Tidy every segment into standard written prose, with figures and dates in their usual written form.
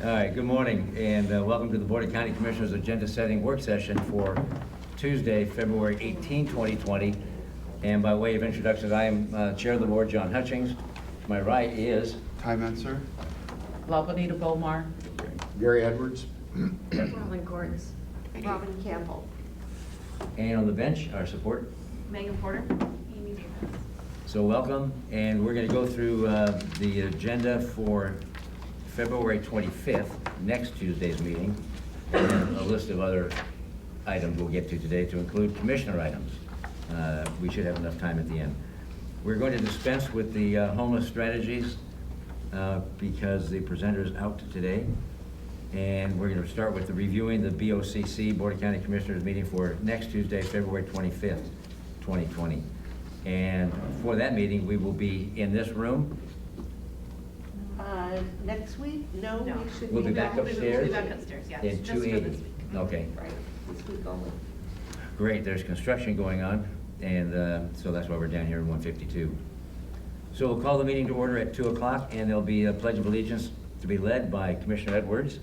All right, good morning, and welcome to the Board of County Commissioners Agenda Setting Work Session for Tuesday, February 18, 2020. And by way of introductions, I am Chair of the Board, John Hutchings. To my right is... Ty Menser. Bonita Bomar. Gary Edwards. Robin Gordons. Robin Campbell. And on the bench, our support. Megan Porter. Amy Davis. So welcome, and we're going to go through the agenda for February 25th, next Tuesday's meeting, and then a list of other items we'll get to today to include commissioner items. We should have enough time at the end. We're going to dispense with the homeless strategies because the presenter is out today. And we're going to start with the reviewing the BOCC, Board of County Commissioners meeting for next Tuesday, February 25th, 2020. And for that meeting, we will be in this room. Next week? No, No. we should We'll be back upstairs? We'll be back upstairs, yes. In just for 280. this week. Okay, Right, this week only. great. There's construction going on, and so that's why we're down here in 152. So we'll call the meeting to order at 2 o'clock, and there'll be a pledge of allegiance to be led by Commissioner Edwards,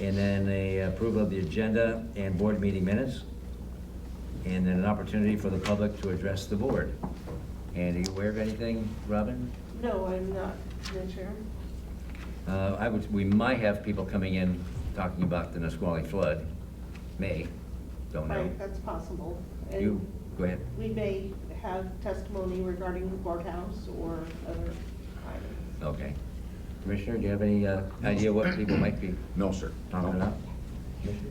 and then a approval of the agenda and board meeting minutes, and then an opportunity for the public to address the board. And are you aware of anything, Robin? No, I'm not, Commissioner. We might have people coming in talking about the Nisqually flood. Don't know. Right, that's possible. And You, go ahead. we may have testimony regarding the courthouse or other items. Okay. Commissioner, do you have any idea what people might be No, sir. talking about? Commissioner?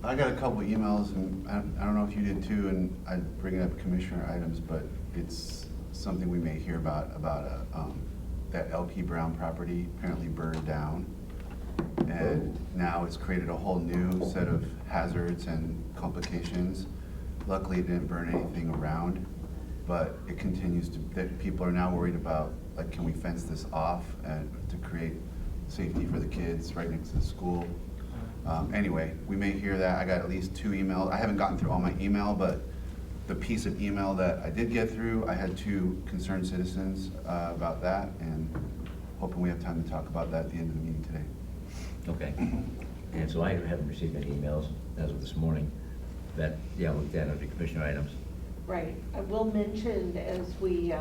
I got a couple of emails, and I don't know if you did too, and I'd bring up commissioner items, but it's something we may hear about that LP Brown property apparently burned down. And now it's created a whole new set of hazards and complications. Luckily, it didn't burn anything around, but it continues to, that people are now worried about, like, can we fence this off and to create safety for the kids right next to the school? Anyway, we may hear that. I got at least 2 emails. I haven't gotten through all my email, but the piece of email that I did get through, I had 2 concerned citizens about that, and hoping we have time to talk about that at the end of the meeting today. Okay. And so I haven't received any emails as of this morning that, looked at under commissioner items. Right, I will mention as we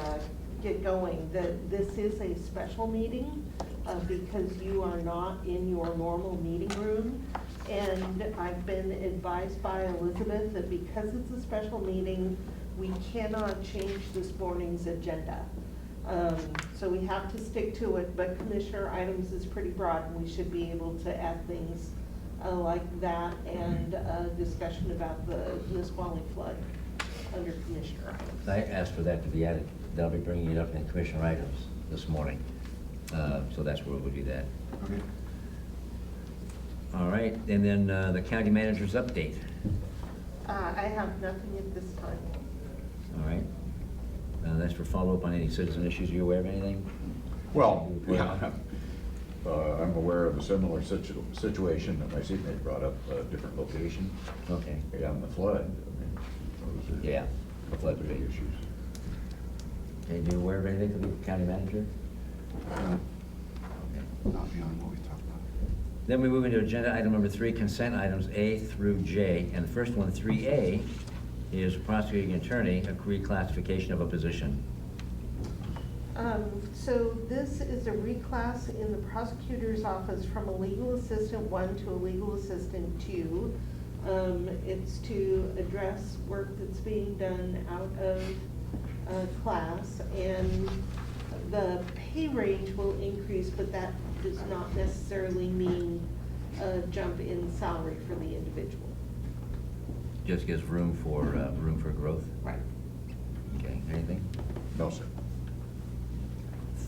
get going that this is a special meeting because you are not in your normal meeting room. And I've been advised by Elizabeth that because it's a special meeting, we cannot change this morning's agenda. So we have to stick to it, but commissioner items is pretty broad, and we should be able to add things like that and discussion about the Nisqually flood under commissioner items. I asked for that to be added. They'll be bringing it up in commissioner items this morning. So that's where we'll do that. Okay. All right, and then the county manager's update. I have nothing at this time. All right. That's for follow-up on any citizen issues. Are you aware of anything? Well, yeah, I'm aware of a similar situation that my seatmate brought up, a different location. Okay. On the flood. I mean, those are Yeah, the flood big big. issues. Okay, do you aware of anything from the county manager? Okay. Not beyond what we talked about. Then we move into agenda item number 3, consent items A through J. And the first one, 3A, is prosecuting attorney, a reclassification of a position. So this is a reclass in the prosecutor's office from a legal assistant 1 to a legal assistant 2. It's to address work that's being done out of class, and the pay range will increase, but that does not necessarily mean a jump in salary for the individual. Just gives room for growth. Right. Okay, anything? No, sir.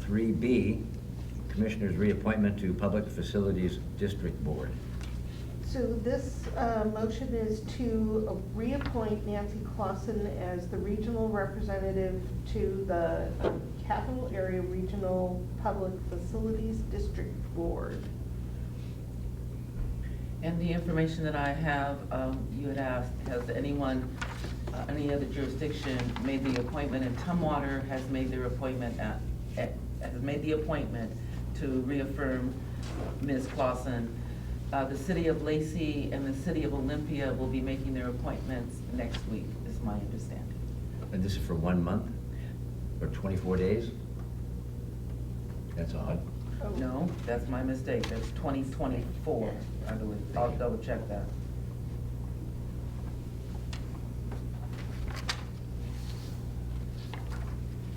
3B, Commissioner's reappointment to Public Facilities District Board. So this motion is to reappoint Nancy Clausen as the regional representative to the Capital Area Regional Public Facilities District Board. And the information that I have, you had asked, has anyone, any other jurisdiction made the appointment? And Tumwater has made their appointment has made the appointment to reaffirm Ms. Clausen. The city of Lacey and the city of Olympia will be making their appointments next week, is my understanding. And this is for 1 month or 24 days? That's odd. No, that's my mistake, that's 2024, I believe. I'll double check that.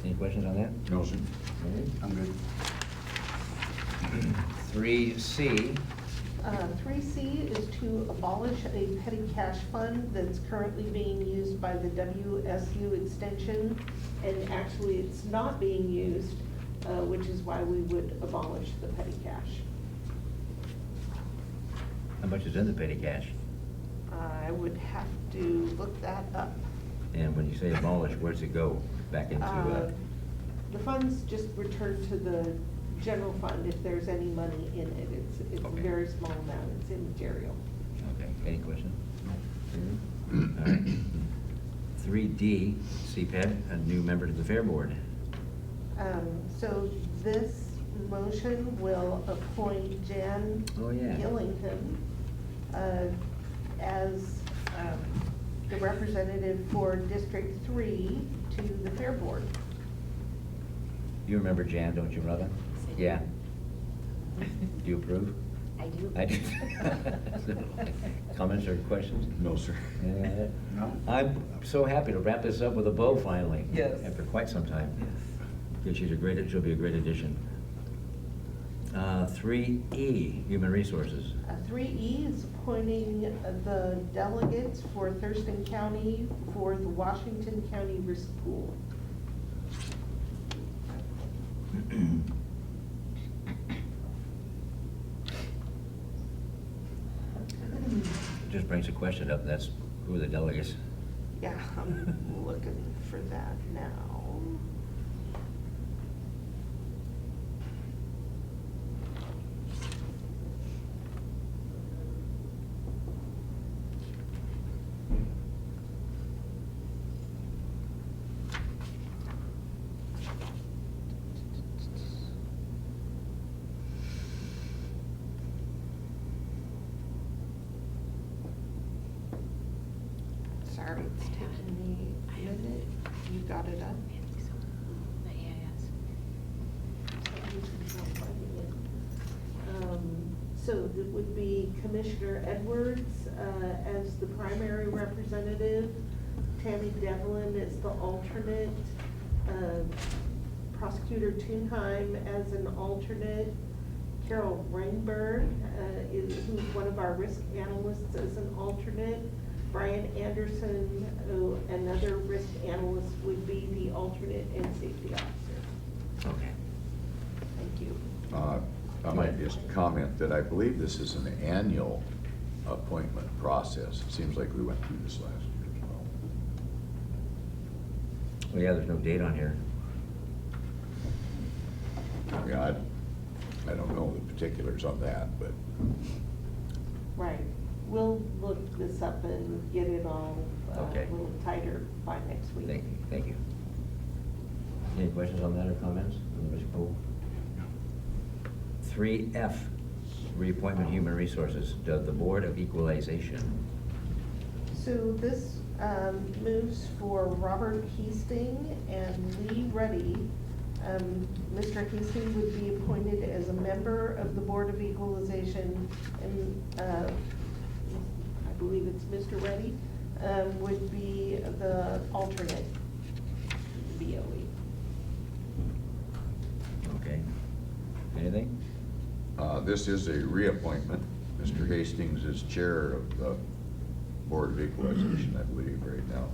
Any questions on that? No, sir. I'm good. 3C, 3C is to abolish a petty cash fund that's currently being used by the WSU extension, and actually it's not being used, which is why we would abolish the petty cash. how much is in the petty cash? I would have to look that up. And when you say abolish, where's it go? Back into, The funds just return to the general fund if there's any money in it. It's a Okay. very small amount, it's immaterial. okay, any questions? All right. 3D, CPED, a new member to the Fair Board. So this motion will appoint Jan Oh, yeah. Gillington as the representative for District 3 to the Fair Board. You remember Jan, don't you, brother? Yeah. Do you approve? I do. I do. Comments or questions? No, sir. No? I'm so happy to wrap this up with a bow finally. Yes. After quite some time. Yes. Because she'll be a great addition. 3E, Human Resources. 3E is appointing the delegates for Thurston County for the Washington County Risk Pool. Just brings a question up, that's who are the delegates? Yeah, I'm looking for that now. Sorry, it's taking me a minute. You got it up? So it would be Commissioner Edwards as the primary representative, Tammy Devlin as the alternate, Prosecutor Thunheim as an alternate, Carol Ringberg who's one of our risk analysts, as an alternate, Brian Anderson, another risk analyst, would be the alternate and safety officer. Okay. Thank you. I might just comment that I believe this is an annual appointment process. It seems like we went through this last year as well. Well, yeah, there's no date on here. Yeah, I don't know the particulars on that, but Right. We'll look this up and get it all Okay. a little tighter by next week. Thank you. Any questions on that or comments on the risk pool? 3F, reappointment Human Resources, the Board of Equalization. So this moves for Robert Hasting and Lee Ruddy. Mr. Hasting would be appointed as a member of the Board of Equalization, and I believe it's Mr. Ruddy would be the alternate BOE. Okay. Anything? this is a reappointment. Mr. Hastings is chair of the Board of Equalization, I believe, right now.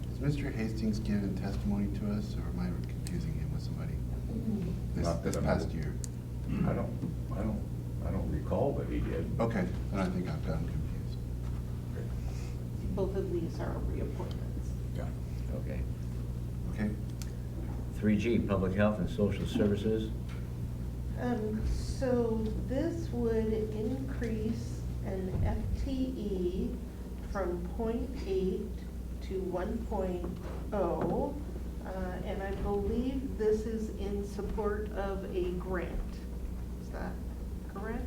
Has Mr. Hastings given testimony to us, or am I confusing him with somebody? Not that This I'm- past year? I don't recall that he did. Okay, then I think I've gotten confused. Both of these are reappointments. Yeah. Okay. Okay, 3G, Public Health and Social Services. So this would increase an FTE from .8 to 1.0. And I believe this is in support of a grant. Is that correct?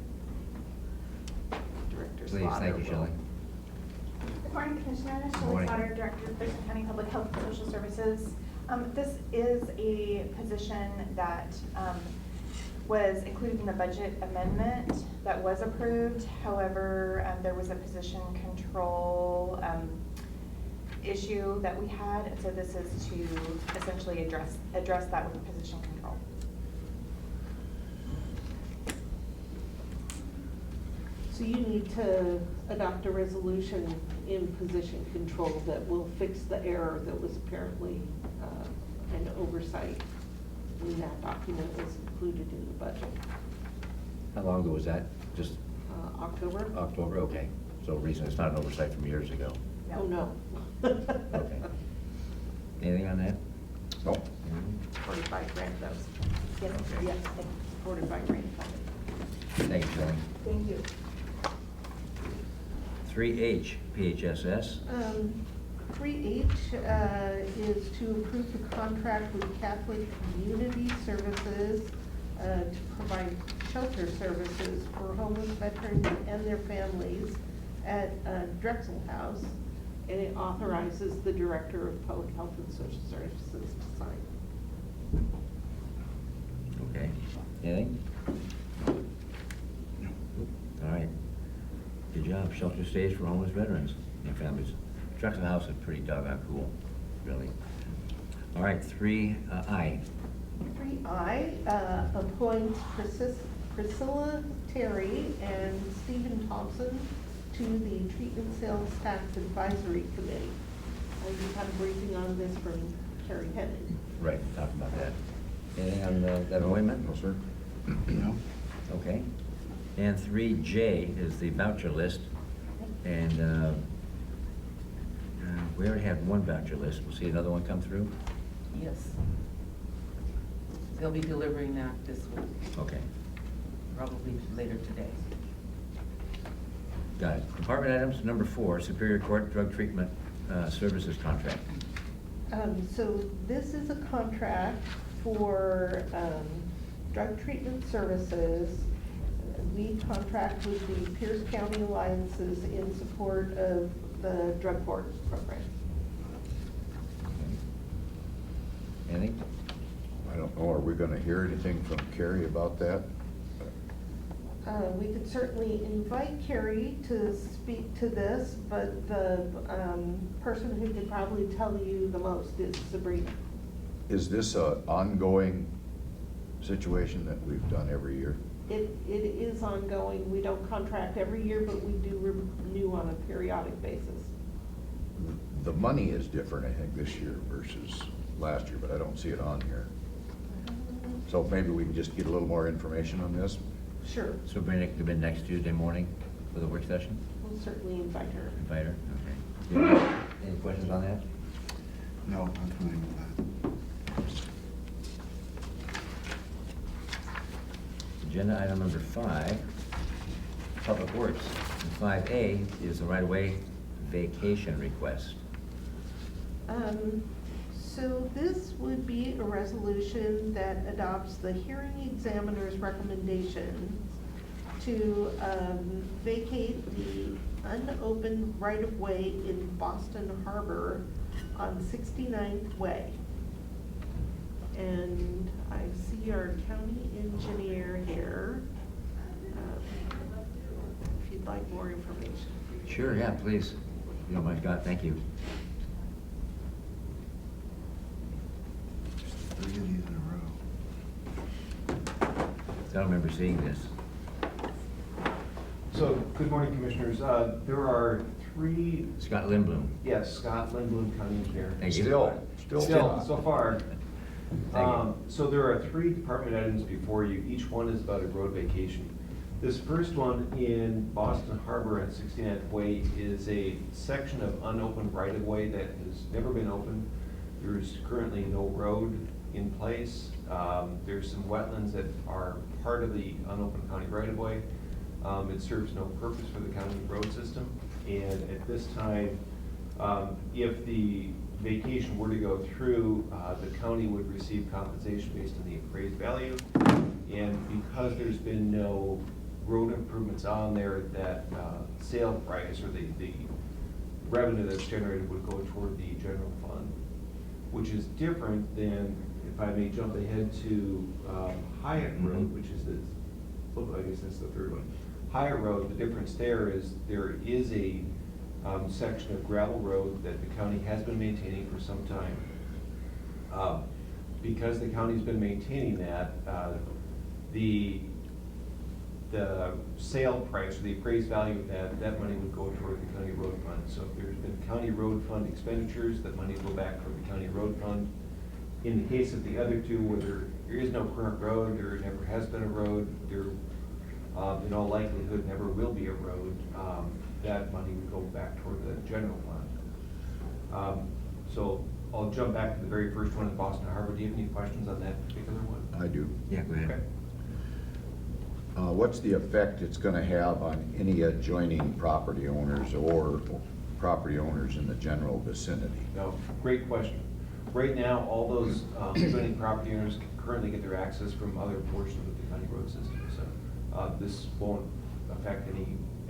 Director Please, Slaughter thank you, will- Shelley. Good morning, Commissioners. Good Shelley morning. Slaughter, Director of Thurston County Public Health and Social Services. This is a position that was included in the budget amendment that was approved. However, there was a position control issue that we had, and so this is to essentially address that with position control. So you need to adopt a resolution in position control that will fix the error that was apparently an oversight when that document was included in the budget. How long ago was that? Just October? October, okay. So recent, it's not an oversight from years ago. Oh, no. Okay. Anything on that? No, Anything? 45 grant those. Yes, Okay. yes, supported by grant funding. Thank you, Shelley. Thank you. 3H, PHSS. 3H is to approve the contract with Catholic Community Services to provide shelter services for homeless veterans and their families at Drexel House. And it authorizes the Director of Public Health and Social Services to sign. Okay. Anything? All right. Good job. Shelter stays for homeless veterans and families. Drexel House is pretty doggone cool, really. All right, 3I. 3I appoints Priscilla Terry and Stephen Thompson to the Treatment Sales Tax Advisory Committee. You had a briefing on this from Carrie Hennig. Right, talk about that. Anything on that appointment? no, sir. No? Okay. And 3J is the voucher list. And we already have one voucher list. We'll see another one come through? Yes. They'll be delivering that this week, Okay, probably later today. got it. Department items, number 4, Superior Court Drug Treatment Services Contract. So this is a contract for drug treatment services. We contract with the Pierce County Alliances in support of the drug court program. Okay. Anything? I don't know, are we gonna hear anything from Carrie about that? We could certainly invite Carrie to speak to this, but the person who could probably tell you the most is Sabrina. Is this a ongoing situation that we've done every year? It is ongoing. We don't contract every year, but we do renew on a periodic basis. The money is different, I think, this year versus last year, but I don't see it on here. So maybe we can just get a little more information on this? Sure, So Sabrina could come in next Tuesday morning for the work session? we'll certainly invite her. Invite her? Okay. Any questions on that? No, I'm familiar with that. Agenda item number 5, Public Works. And 5A is the right-of-way vacation request. So this would be a resolution that adopts the hearing examiner's recommendation to vacate the unopened right-of-way in Boston Harbor on 69th Way. And I see our county engineer here. If you'd like more information. Sure, yeah, please. If you don't mind, Scott, thank you. There's 3 of these in a row. I don't remember seeing this. So, good morning, Commissioners. There are 3, Scott Lindblom. yes, Scott Lindblom, County Engineer. Thank you. Still. So far. Thank you. So there are 3 department items before you. Each one is about a road vacation. This first one in Boston Harbor at 69th Way is a section of unopened right-of-way that has never been opened. There's currently no road in place. There's some wetlands that are part of the unopened county right-of-way. It serves no purpose for the county road system. And at this time, if the vacation were to go through, the county would receive compensation based on the appraised value. And because there's been no road improvements on there, that sale price or the revenue that's generated would go toward the general fund, which is different than, if I may jump ahead to Hyatt Road, which is the, I guess that's the third one. Hyatt Road, the difference there is a section of gravel road that the county has been maintaining for some time. Because the county's been maintaining that, the sale price or the appraised value of that money would go toward the county road fund. So if there's been county road fund expenditures, that money will go back toward the county road fund. In the case of the other two, where there is no current road, there never has been a road, there in all likelihood never will be a road, that money would go back toward the general fund. So I'll jump back to the very first one in Boston Harbor. Do you have any questions on that particular one? I do. Yeah, go ahead. Okay. What's the effect it's gonna have on any adjoining property owners or property owners in the general vicinity? No, great question. Right now, all those adjoining property owners can currently get their access from other portions of the county road system. So this won't affect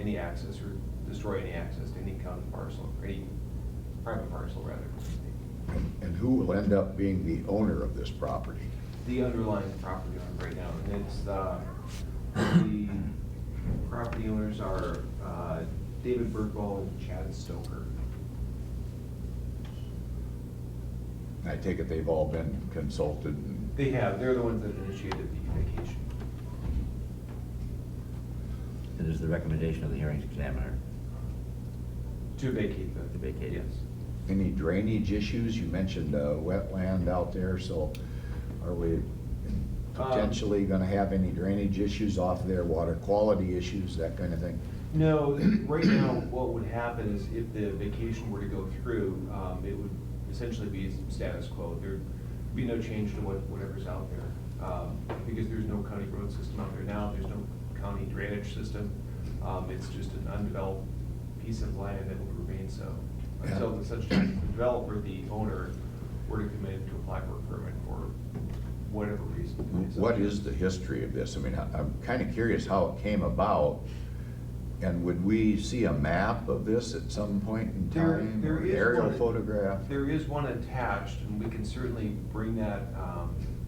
any access or destroy any access to any county parcel, or any private parcel rather. And who will end up being the owner of this property? The underlying property owner right now, and it's the property owners are David Bergwall and Chad Stoker. I take it they've all been consulted and They have, they're the ones that initiated the vacation. And this is the recommendation of the hearings examiner. To vacate To vacate. Yes. any drainage issues? You mentioned wetland out there, so are we potentially gonna have any drainage issues off there, water quality issues, that kind of thing? No, right now, what would happen is if the vacation were to go through, it would essentially be status quo. There'd be no change to whatever's out there. Because there's no county road system out there now, there's no county drainage system. It's just an undeveloped piece of land that will remain so. Until such time as the developer, the owner, were to come in to apply for a permit for whatever reason. What is the history of this? I mean, I'm kind of curious how it came about. And would we see a map of this at some point in time? There or is aerial one- photograph? There is one attached, and we can certainly bring that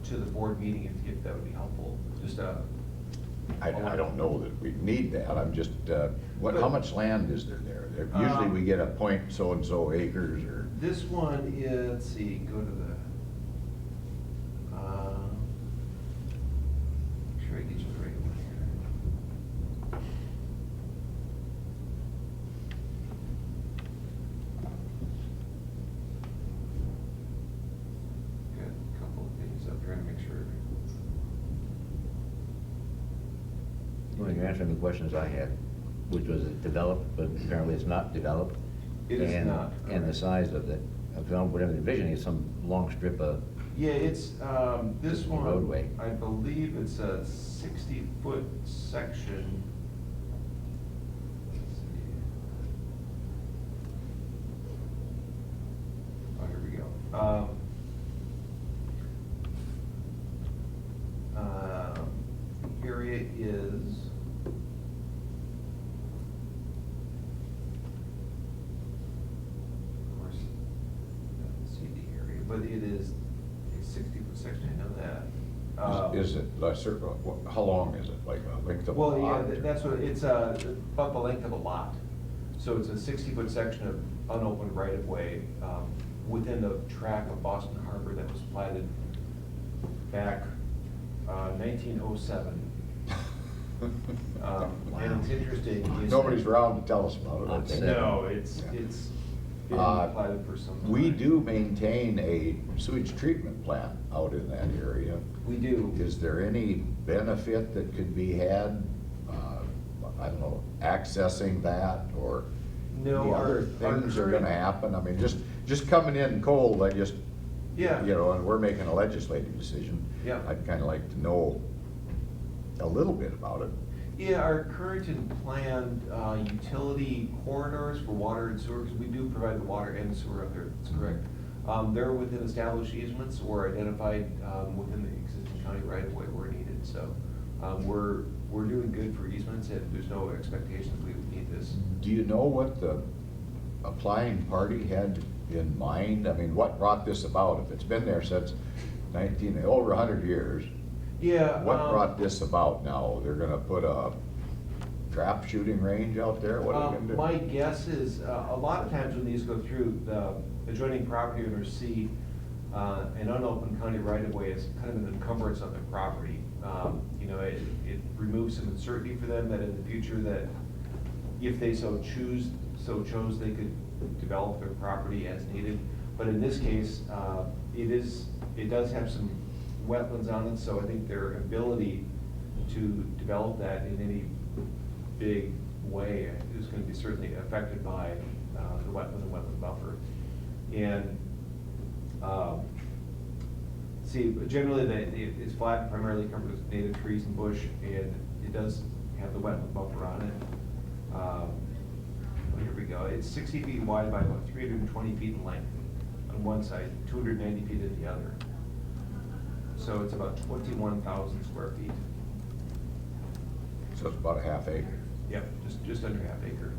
to the board meeting if that would be helpful. Just I don't know that we need that. I'm just, how much land is there there? Usually we get a point so-and-so acres or. This one is, let's see, go to the, make sure I get you the right one here. Got a couple of things up here to make sure. Well, you're answering the questions I had, which was it developed, but apparently it's not developed. It is And- not, And the correct. size of it, whatever the vision is, some long strip of, Yeah, it's, this one, Roadway. I believe it's a 60-foot section. Let's see. Oh, here we go. The area is, of course, not the CD area, but it is a 60-foot section, I know that. Is it, how long is it, like a length of a Well, yeah, lot? that's what, it's about the length of a lot. So it's a 60-foot section of unopened right-of-way within the track of Boston Harbor that was platted back 1907. And it's interesting. is Nobody's that- around to tell us about it. I think. No, it's Yeah. been Uh, platted for some time. We do maintain a sewage treatment plant out in that area. We do. Is there any benefit that could be had, I don't know, accessing that or No, any other our things are current- gonna happen? I mean, just coming in cold, I just, Yeah. you know, and we're making a legislative decision. Yeah. I'd kinda like to know a little bit about it. Yeah, our current and planned utility corridors for water and sewer, because we do provide the water and the sewer up there, that's correct. They're within established easements or identified within the existing county right-of-way where needed, so we're doing good for easements, and there's no expectations we would need this. Do you know what the applying party had in mind? I mean, what brought this about? If it's been there since over 100 years, Yeah. what brought this about now? They're gonna put a trap shooting range out there? What are they gonna do? My guess is, a lot of times when these go through, the adjoining property owners see an unopened county right-of-way as kind of an encumbrance on their property. You know, it removes some uncertainty for them that in the future that if they so chose, they could develop their property as needed. But in this case, it does have some wetlands on it, so I think their ability to develop that in any big way is going to be certainly affected by the wetland and wetland buffer. And see, generally it's flat and primarily covered with native trees and bush, and it does have the wetland buffer on it. Well, here we go. It's 60 feet wide by about 320 feet in length on one side, 290 feet at the other. So it's about 21,000 square feet. So it's about a half acre. Yep, just under half acre.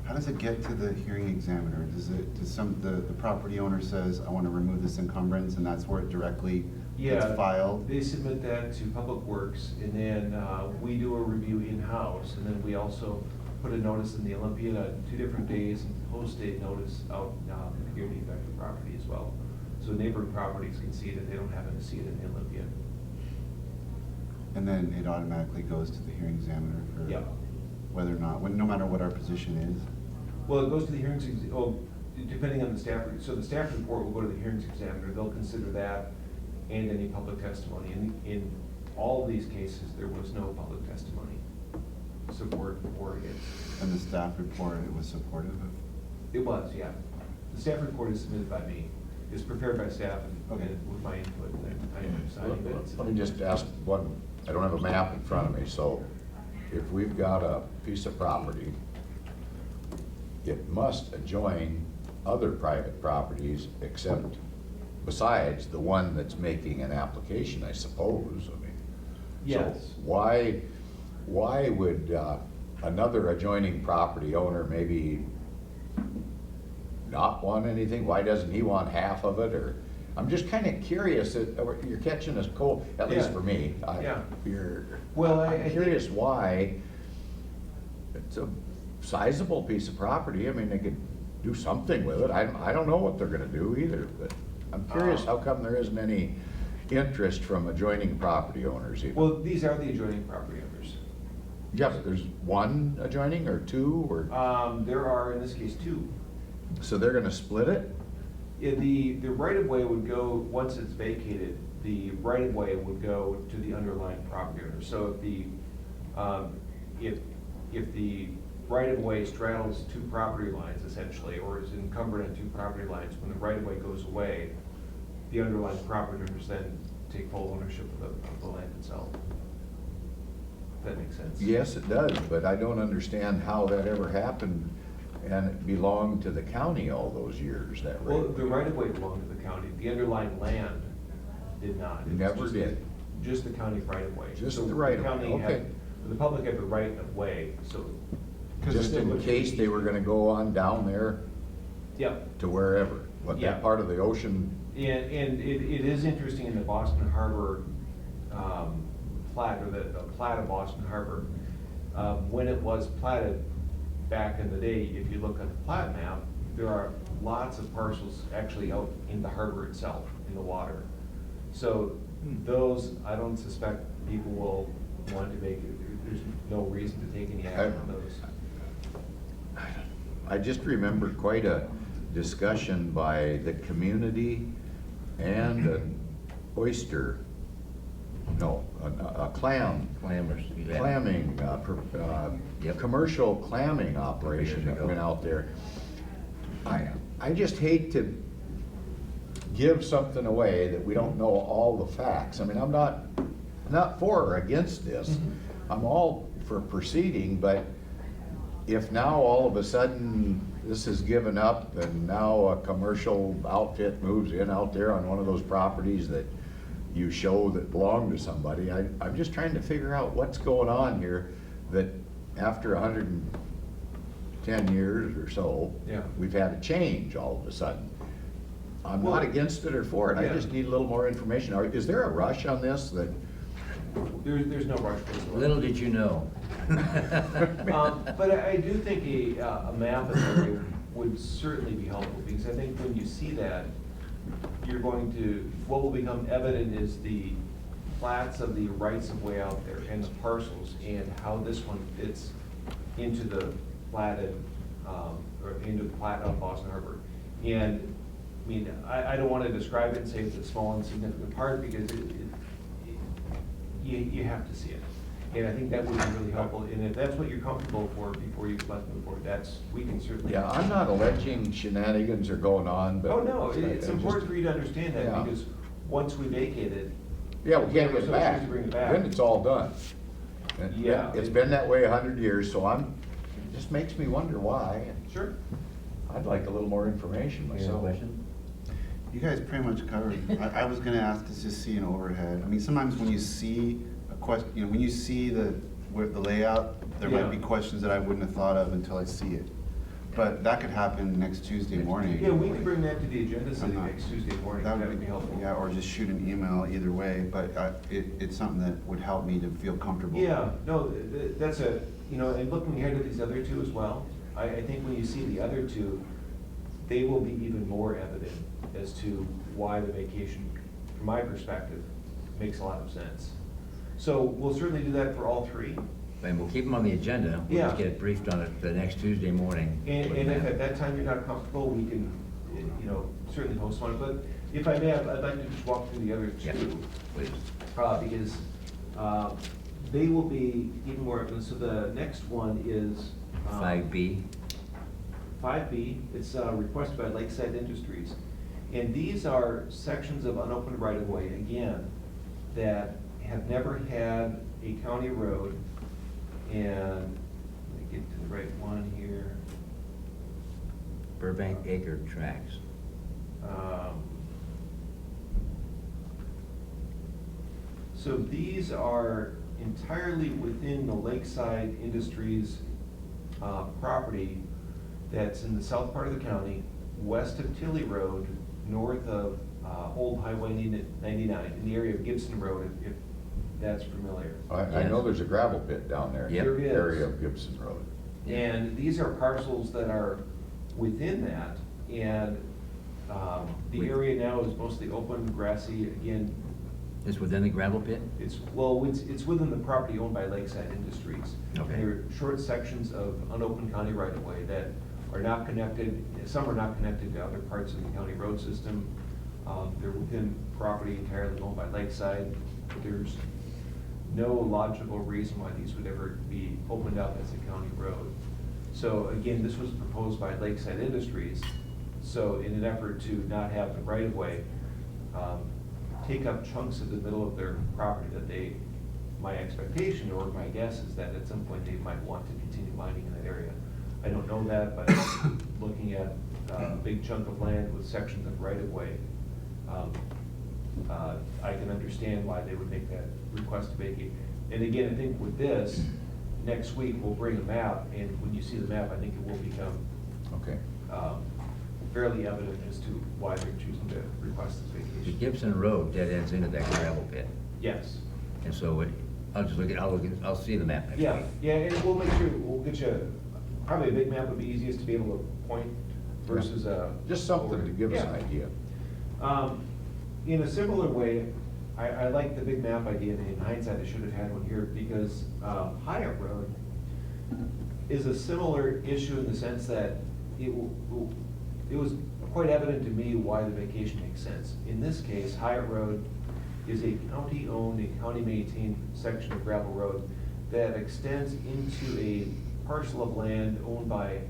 How does it get to the hearing examiner? Does the property owner says, I want to remove this encumbrance, and that's where it directly gets filed? They submit that to Public Works, and then we do a review in-house, and then we also put a notice in the Olympian on 2 different days and post a notice out near the affected property as well. So neighboring properties can see it if they don't happen to see it in the Olympian. And then it automatically goes to the hearing examiner for Yep. whether or not, no matter what our position is? Well, it goes to the hearings, depending on the staff, so the staff report will go to the hearings examiner, they'll consider that and any public testimony. In all of these cases, there was no public testimony support for it. And the staff report, it was supportive of? It was, yeah. The staff report is submitted by me, it's prepared by staff and Okay. with my input, and I am signing it. Let me just ask one, I don't have a map in front of me, so if we've got a piece of property, it must adjoin other private properties except besides the one that's making an application, I suppose. I mean, Yes. So why would another adjoining property owner maybe not want anything? Why doesn't he want half of it? Or I'm just kind of curious that you're catching us cold, at least Yeah. for me. Yeah. Well, I I'm think- curious why. It's a sizable piece of property. I mean, they could do something with it. I don't know what they're gonna do either, but I'm curious how come there isn't any interest from adjoining property owners even? Well, these are the adjoining property owners. Yeah, but there's one adjoining or two, or, There are, in this case, 2. so they're gonna split it? Yeah, the right-of-way would go, once it's vacated, the right-of-way would go to the underlying property owner. So if the right-of-way straddles 2 property lines essentially, or is encumbered on 2 property lines, when the right-of-way goes away, the underlying property owners then take full ownership of the land itself. If that makes sense? Yes, it does, but I don't understand how that ever happened, and it belonged to the county all those years, that Well, right? the right-of-way belonged to the county. The underlying land did not. It was Never just- did. Just the county right-of-way. Just So the right-of-way, county had- okay. The public had the right-of-way, so. Just in case they were gonna go on down there Yeah, to wherever, what, Yeah. that part of the ocean? and it is interesting in the Boston Harbor plat, or the plat of Boston Harbor, when it was platted back in the day, if you look at the plat map, there are lots of parcels actually out in the harbor itself, in the water. So those, I don't suspect people will want to make, there's no reason to take any action on those. I just remember quite a discussion by the community and an oyster, no, a clam, Clammers, yeah. clamming, Yep. commercial clamming operation Years that ago. went out there. I just hate to give something away that we don't know all the facts. I mean, I'm not for or against this. I'm all for proceeding, but if now all of a sudden this is given up and now a commercial outfit moves in out there on one of those properties that you show that belong to somebody. I'm just trying to figure out what's going on here, that after 110 years or so, Yeah. we've had a change all of a sudden. I'm Well, not against it or for it, I yeah. just need a little more information. Is there a rush on this that? There's no rush whatsoever. Little did you know. But I do think a map of the area would certainly be helpful, because I think when you see that, you're going to, what will become evident is the plats of the rights of way out there and the parcels, and how this one fits into the platted, or into the plat of Boston Harbor. And, I mean, I don't want to describe it and say it's a small insignificant part, because you have to see it. And I think that would be really helpful, and if that's what you're comfortable for before you select them for, we can certainly. Yeah, I'm not alleging shenanigans are going on, but. Oh, no, it's I just- important for you to understand that, Yeah. because once we vacate it. Yeah, we can't we're get it so back. supposed to bring it back. Then it's all done. And Yeah. It's been that way 100 years, so it just makes me wonder why. Sure. I'd like a little more information You have a myself. question? You guys pretty much covered. I was gonna ask to just see an overhead. I mean, sometimes when you see a question, you know, when you see where the layout, there might be Yeah. questions that I wouldn't have thought of until I see it. But that could happen next Tuesday morning. Yeah, we can bring that to the agenda setting I'm not- next Tuesday morning, That that would would be helpful. Yeah, or just shoot an email, either way, but it's something that would help me to feel comfortable. Yeah, no, that's and looking ahead at these other two as well, I think when you see the other two, they will be even more evident as to why the vacation, from my perspective, makes a lot of sense. So we'll certainly do that for all three. And we'll keep them on the agenda. We'll just Yeah. get briefed on it the next Tuesday morning. And with if Matt. at that time you're not comfortable, we can, certainly postpone it. But if I may, I'd like to just walk through the other Yeah, two. please. Because they will be even more evident. So the next one is. 5B. 5B, it's requested by Lakeside Industries. And these are sections of unopened right-of-way, again, that have never had a county road. And let me get to the right one here. Burbank Acre Tracks. So these are entirely within the Lakeside Industries property that's in the south part of the county, west of Tilly Road, north of Old Highway 99, in the area of Gibson Road, if that's familiar. I know there's a gravel pit down there. Yep. There is. Area of Gibson Road. And these are parcels that are within that, and the area now is mostly open, grassy, again, It's within the gravel pit? it's within the property owned by Lakeside Industries. Okay. There are short sections of unopened county right-of-way that are not connected, some are not connected to other parts of the county road system. They're within property entirely owned by Lakeside. There's no logical reason why these would ever be opened up as a county road. So again, this was proposed by Lakeside Industries. So in an effort to not have the right-of-way take up chunks of the middle of their property that my expectation or my guess is that at some point they might want to continue mining in that area. I don't know that, but looking at a big chunk of land with sections of right-of-way, I can understand why they would make that request to vacate. And again, I think with this, next week we'll bring a map, and when you see the map, I think it will become Okay. fairly evident as to why they're choosing to request this vacation. The Gibson Road dead ends into that gravel pit, Yes. and so I'll see the map next week. Yeah, and we'll make sure, we'll get you, probably a big map would be easiest to be able to point versus a. Just something to give us an Yeah. idea. In a similar way, I like the big map idea, and in hindsight, I should have had one here, because Hyatt Road is a similar issue in the sense that it was quite evident to me why the vacation makes sense. In this case, Hyatt Road is a county-owned, a county-maintained section of gravel road that extends into a parcel of land owned by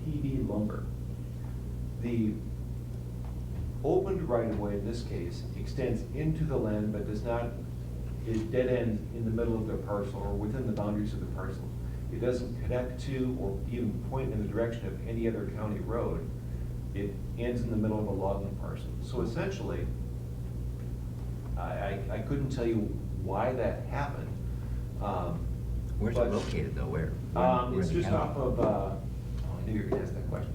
PB Lumber. The opened right-of-way in this case extends into the land but does not, is dead end in the middle of the parcel or within the boundaries of the parcel. it doesn't connect to or even point in the direction of any other county road. It ends in the middle of a logging parcel. So essentially, I couldn't tell you why that happened. Where's it but, located though? Where It's in the just county? off of, I knew you were gonna ask that question.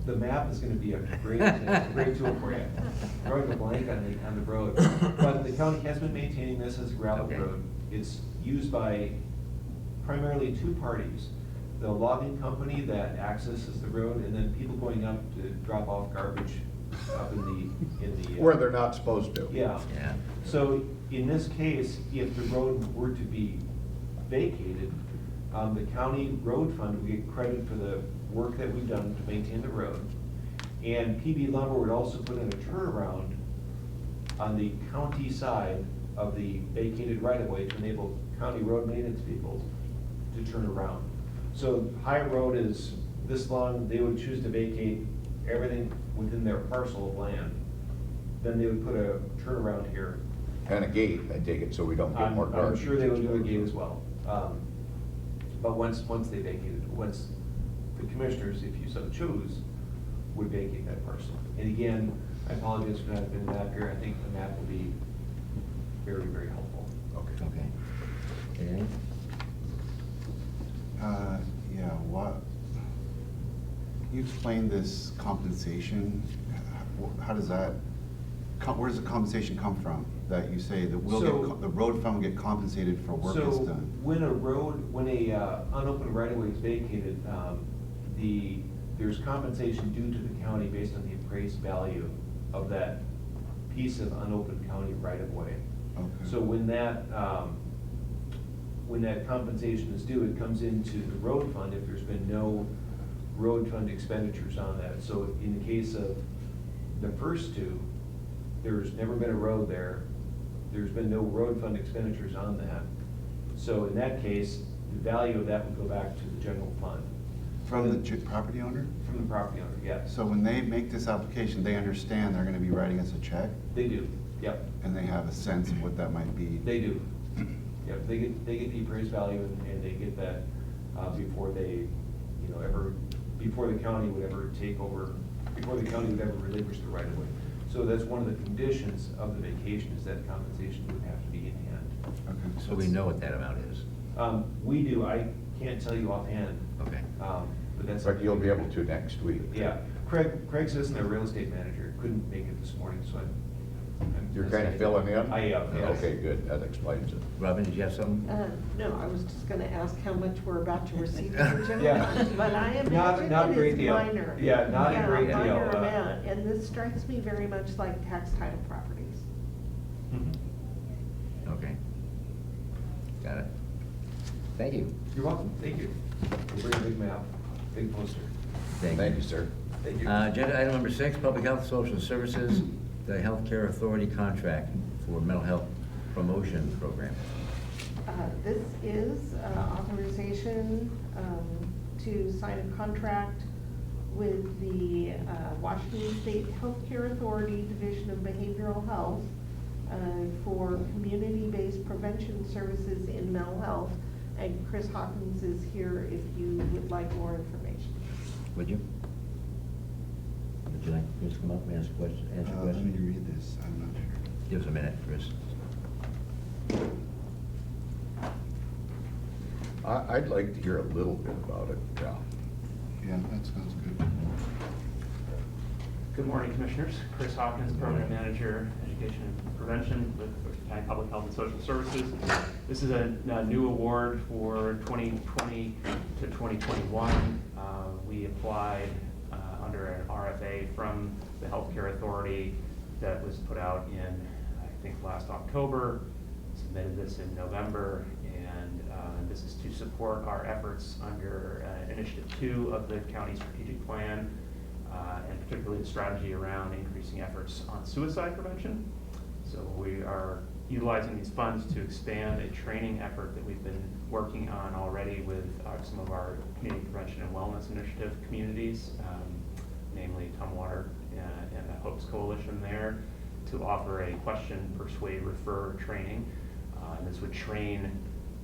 The map is gonna be a great tool for you. Drawing a blank on the road. But the county has been maintaining this as a gravel Okay. road. It's used by primarily two parties. The logging company that accesses the road, and then people going up to drop off garbage up in the. Where they're not supposed to. Yeah. Yeah. So in this case, if the road were to be vacated, the county road fund would get credit for the work that we've done to maintain the road. And PB Lumber would also put in a turnaround on the county side of the vacated right-of-way to enable county road maintenance people to turn around. So High Road is this long, they would choose to vacate everything within their parcel of land. Then they would put a turnaround here. And a gate, I take it, so we don't get more I'm garbage. sure they would do a gate as well. But once they vacated, once the commissioners, if you so choose, would vacate that parcel. And again, I apologize for not having the map here. I think the map will be very, very helpful. Okay. Okay. Anything? Yeah, you explained this compensation, how does that, where does the compensation come from? That you say that the road fund will get compensated for work that's done? So when a unopened right-of-way is vacated, there's compensation due to the county based on the appraised value of that piece of unopened county right-of-way. Okay. So when that compensation is due, it comes into the road fund if there's been no road fund expenditures on that. So in the case of the first two, there's never been a road there. There's been no road fund expenditures on that. So in that case, the value of that would go back to the general fund. From the property owner? From the property owner, yes. So when they make this application, they understand they're gonna be writing us a check? They do, yep, And they have a sense of what that might be? they do. Yep, they get the appraised value and they get that before they, before the county would ever take over, before the county would ever relinquish the right of way. So that's one of the conditions of the vacation, is that compensation would have to be in hand. Okay. So we know what that amount is. We do, I can't tell you offhand. Okay. But that's. But you'll be able to next week. Yeah, Craig Sisson, our real estate manager, couldn't make it this morning, so I'm. You're kind of filling in? I am, yes. Okay, good, that explains it. Robin, did you have something? No, I was just gonna ask how much we're about to receive in general Yeah. fund, but I imagine Not a it great is deal. minor. Yeah, not a great deal. Minor amount, and this strikes me very much like tax title properties. Mhm. Okay. Got it. Thank you. You're welcome, thank you. We'll bring a big map, big poster. Thank you, sir. Thank you. Agenda item number 6, Public Health Social Services, the Healthcare Authority contract for mental health promotion program. This is authorization to sign a contract with the Washington State Healthcare Authority Division of Behavioral Health for community-based prevention services in mental health. And Chris Hawkins is here if you would like more information. Would you? Would you like Chris to come up and ask a question, answer a Let me question? read this, I'm not sure. Give us a minute, Chris. I'd like to hear a little bit about it, yeah. Yeah, that sounds good. Good morning, Commissioners. Chris Hawkins, Program Manager, Education and Prevention with Thurston County Public Health and Social Services. This is a new award for 2020 to 2021. We applied under an RFA from the Healthcare Authority that was put out in, I think, last October. Submitted this in November, and this is to support our efforts under Initiative 2 of the county strategic plan, and particularly the strategy around increasing efforts on suicide prevention. So we are utilizing these funds to expand a training effort that we've been working on already with some of our community prevention and wellness initiative communities, namely Tumwater and the Hopes Coalition there, to offer a question, persuade, refer training. This would train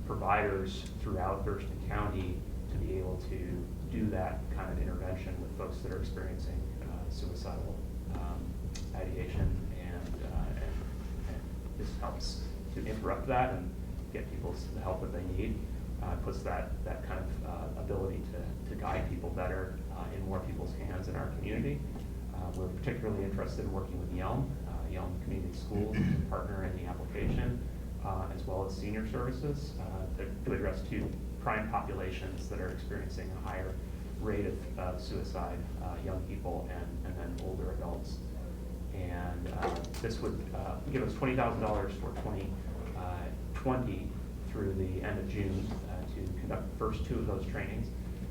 providers throughout Thurston County to be able to do that kind of intervention with folks that are experiencing suicidal ideation, and this helps to interrupt that and get people the help that they need. Puts that kind of ability to guide people better in more people's hands in our community. We're particularly interested in working with Yelm Community Schools, as a partner in the application, as well as senior services to address two prime populations that are experiencing a higher rate of suicide, young people and then older adults. And this would give us $20,000 for 2020 through the end of June to conduct the first two of those trainings.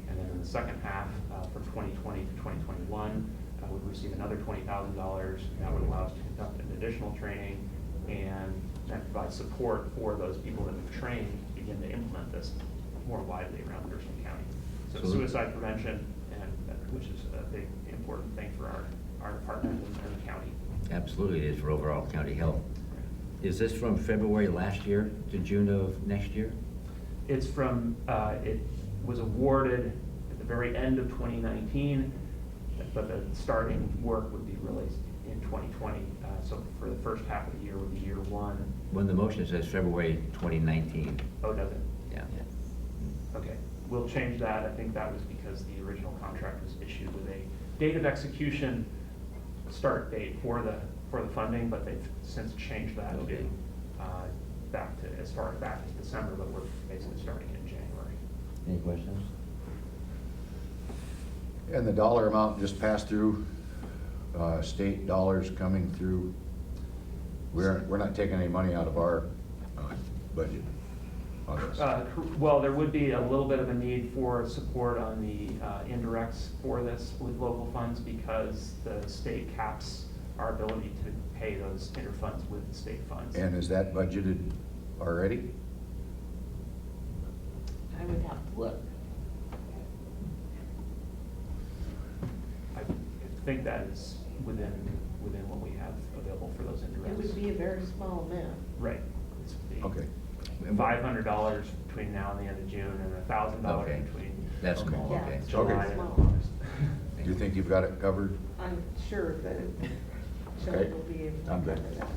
And then in the second half, from 2020 to 2021, would receive another $20,000. That would allow us to conduct an additional training and then provide support for those people that we've trained to begin to implement this more widely around Thurston County. So suicide prevention, which is a big important thing for our department and the county. Absolutely, it is for overall county health. Is this from February last year to June of next year? It's from, it was awarded at the very end of 2019, but the starting work would be released in 2020. So for the first half of the year would be year one. When the motion says February 2019. Oh, does it? Yeah. Okay, we'll change that. I think that was because the original contract was issued with a date of execution start date for the funding, but they've since changed that Okay. to back to, it started back in December, but we're basically starting in January. Any questions? And the dollar amount just passed through, state dollars coming through. We're not taking any money out of our budget on this. Well, there would be a little bit of a need for support on the indirects for this with local funds, because the state caps our ability to pay those interfunds with the state funds. And is that budgeted already? I would have to look. I think that is within what we have available for those indirects. It would be a very small amount. Right. It's the Okay. $500 between now and the end of June, and $1,000 Okay. between That's small, Yeah. okay. July Okay. and Small. August. Do you think you've got it covered? I'm sure that Shelley Okay. will be able to I'm cover good. that.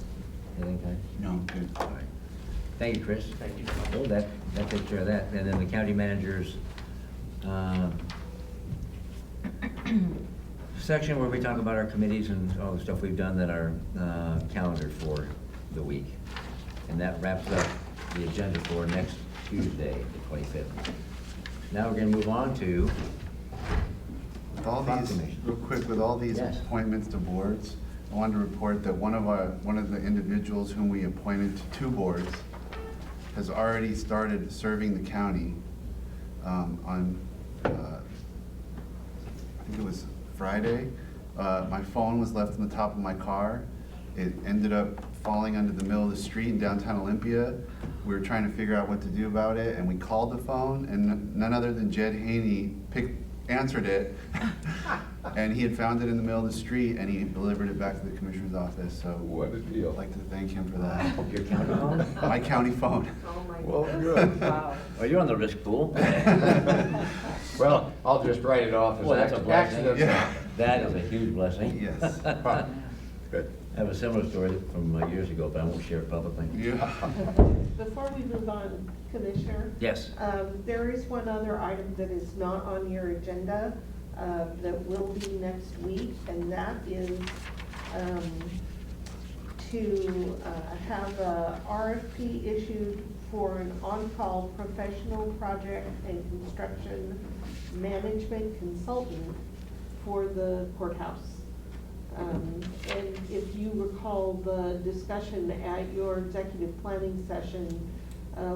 Anything, Ty? No, good. All right. Thank you, Chris. Thank you. Oh, that takes care of that. And then the county manager's section where we talk about our committees and all the stuff we've done that are calendar for the week. And that wraps up the agenda for next Tuesday, the 25th. Now we're gonna move on to, With all these, Proclamation. real quick, with all these Yes. appointments to boards, I wanted to report that one of the individuals whom we appointed to two boards has already started serving the county on, I think it was Friday. My phone was left on the top of my car. It ended up falling under the middle of the street in downtown Olympia. We were trying to figure out what to do about it, and we called the phone, and none other than Jed Haney answered it. And he had found it in the middle of the street, and he delivered it back to the commissioner's office, so What a deal. I'd like to thank him for that. your county phone? My county phone. Oh, my Well, goodness. good. Wow. Oh, you're on the risk pool. Well, I'll just write it off Well, that's a as blessing. accident. Yeah. That is a huge blessing. Yes. Good. I have a similar story from years ago, but I won't share it publicly. Yeah. Before we move on, Commissioner. Yes. There is one other item that is not on your agenda that will be next week, and that is to have a RFP issued for an on-call professional project and construction management consultant for the courthouse. And if you recall the discussion at your executive planning session,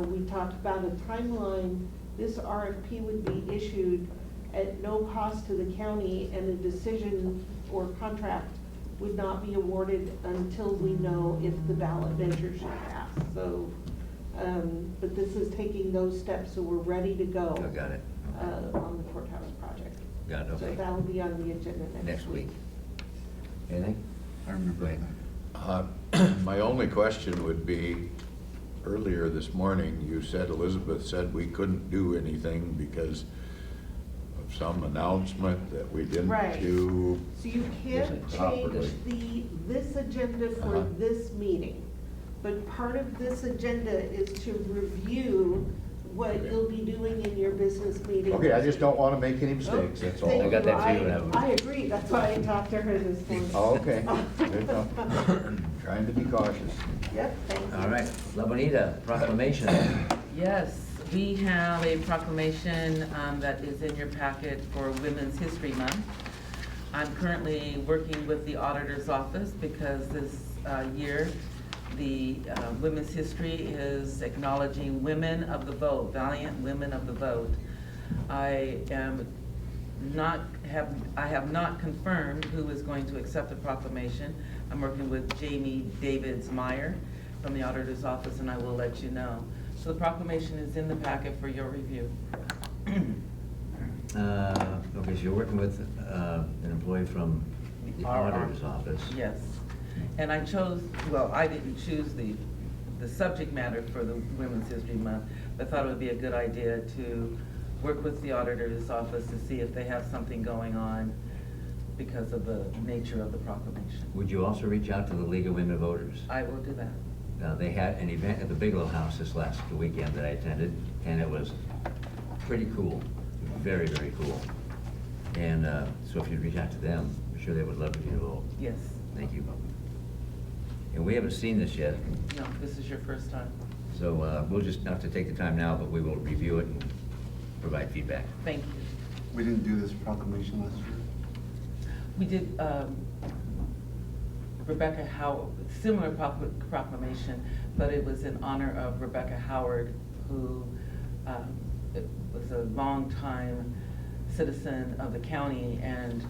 we talked about a timeline. This RFP would be issued at no cost to the county, and a decision or contract would not be awarded until we know if the ballot measure should pass. So, but this is taking those steps, so we're ready to go. I got it. On the courthouse project. Got it, So okay. that will be on the agenda Next week. Anything? I remember Go ahead. that. My only question would be, earlier this morning, you said, Elizabeth said we couldn't do anything because of some announcement that we didn't Right. do. So you can't Properly. change this agenda for Uh-huh. this meeting. But part of this agenda is to review what Okay. you'll be doing in your business meeting. Okay, I just don't want to make any mistakes, that's all. Thank I got you. that too, and I agree, that's why I talked to her this morning. Oh, okay. Good enough. Trying to be cautious. Yep, thank you. All right, La Bonita, proclamation. Yes, we have a proclamation that is in your packet for Women's History Month. I'm currently working with the auditor's office because this year, the Women's History is acknowledging women of the vote, valiant women of the vote. I have not confirmed who is going to accept the proclamation. I'm working with Jamie Davids-Meyer from the auditor's office, and I will let you know. So the proclamation is in the packet for your review. Okay, so you're working with an employee from the auditor's office. Yes, and I chose, well, I didn't choose the subject matter for the Women's History Month, but I thought it would be a good idea to work with the auditor's office to see if they have something going on because of the nature of the proclamation. Would you also reach out to the League of Women Voters? I will do that. They had an event at the Bigelow House this last weekend that I attended, and it was pretty cool, very, very cool. And so if you'd reach out to them, I'm sure they would love to be involved. Yes. Thank you. And we haven't seen this yet, No, this is your first time. so we'll just have to take the time now, but we will review it and provide feedback. Thank you. We didn't do this proclamation last year? We did Rebecca Howard, similar proclamation, but it was in honor of Rebecca Howard, who was a longtime citizen of the county, and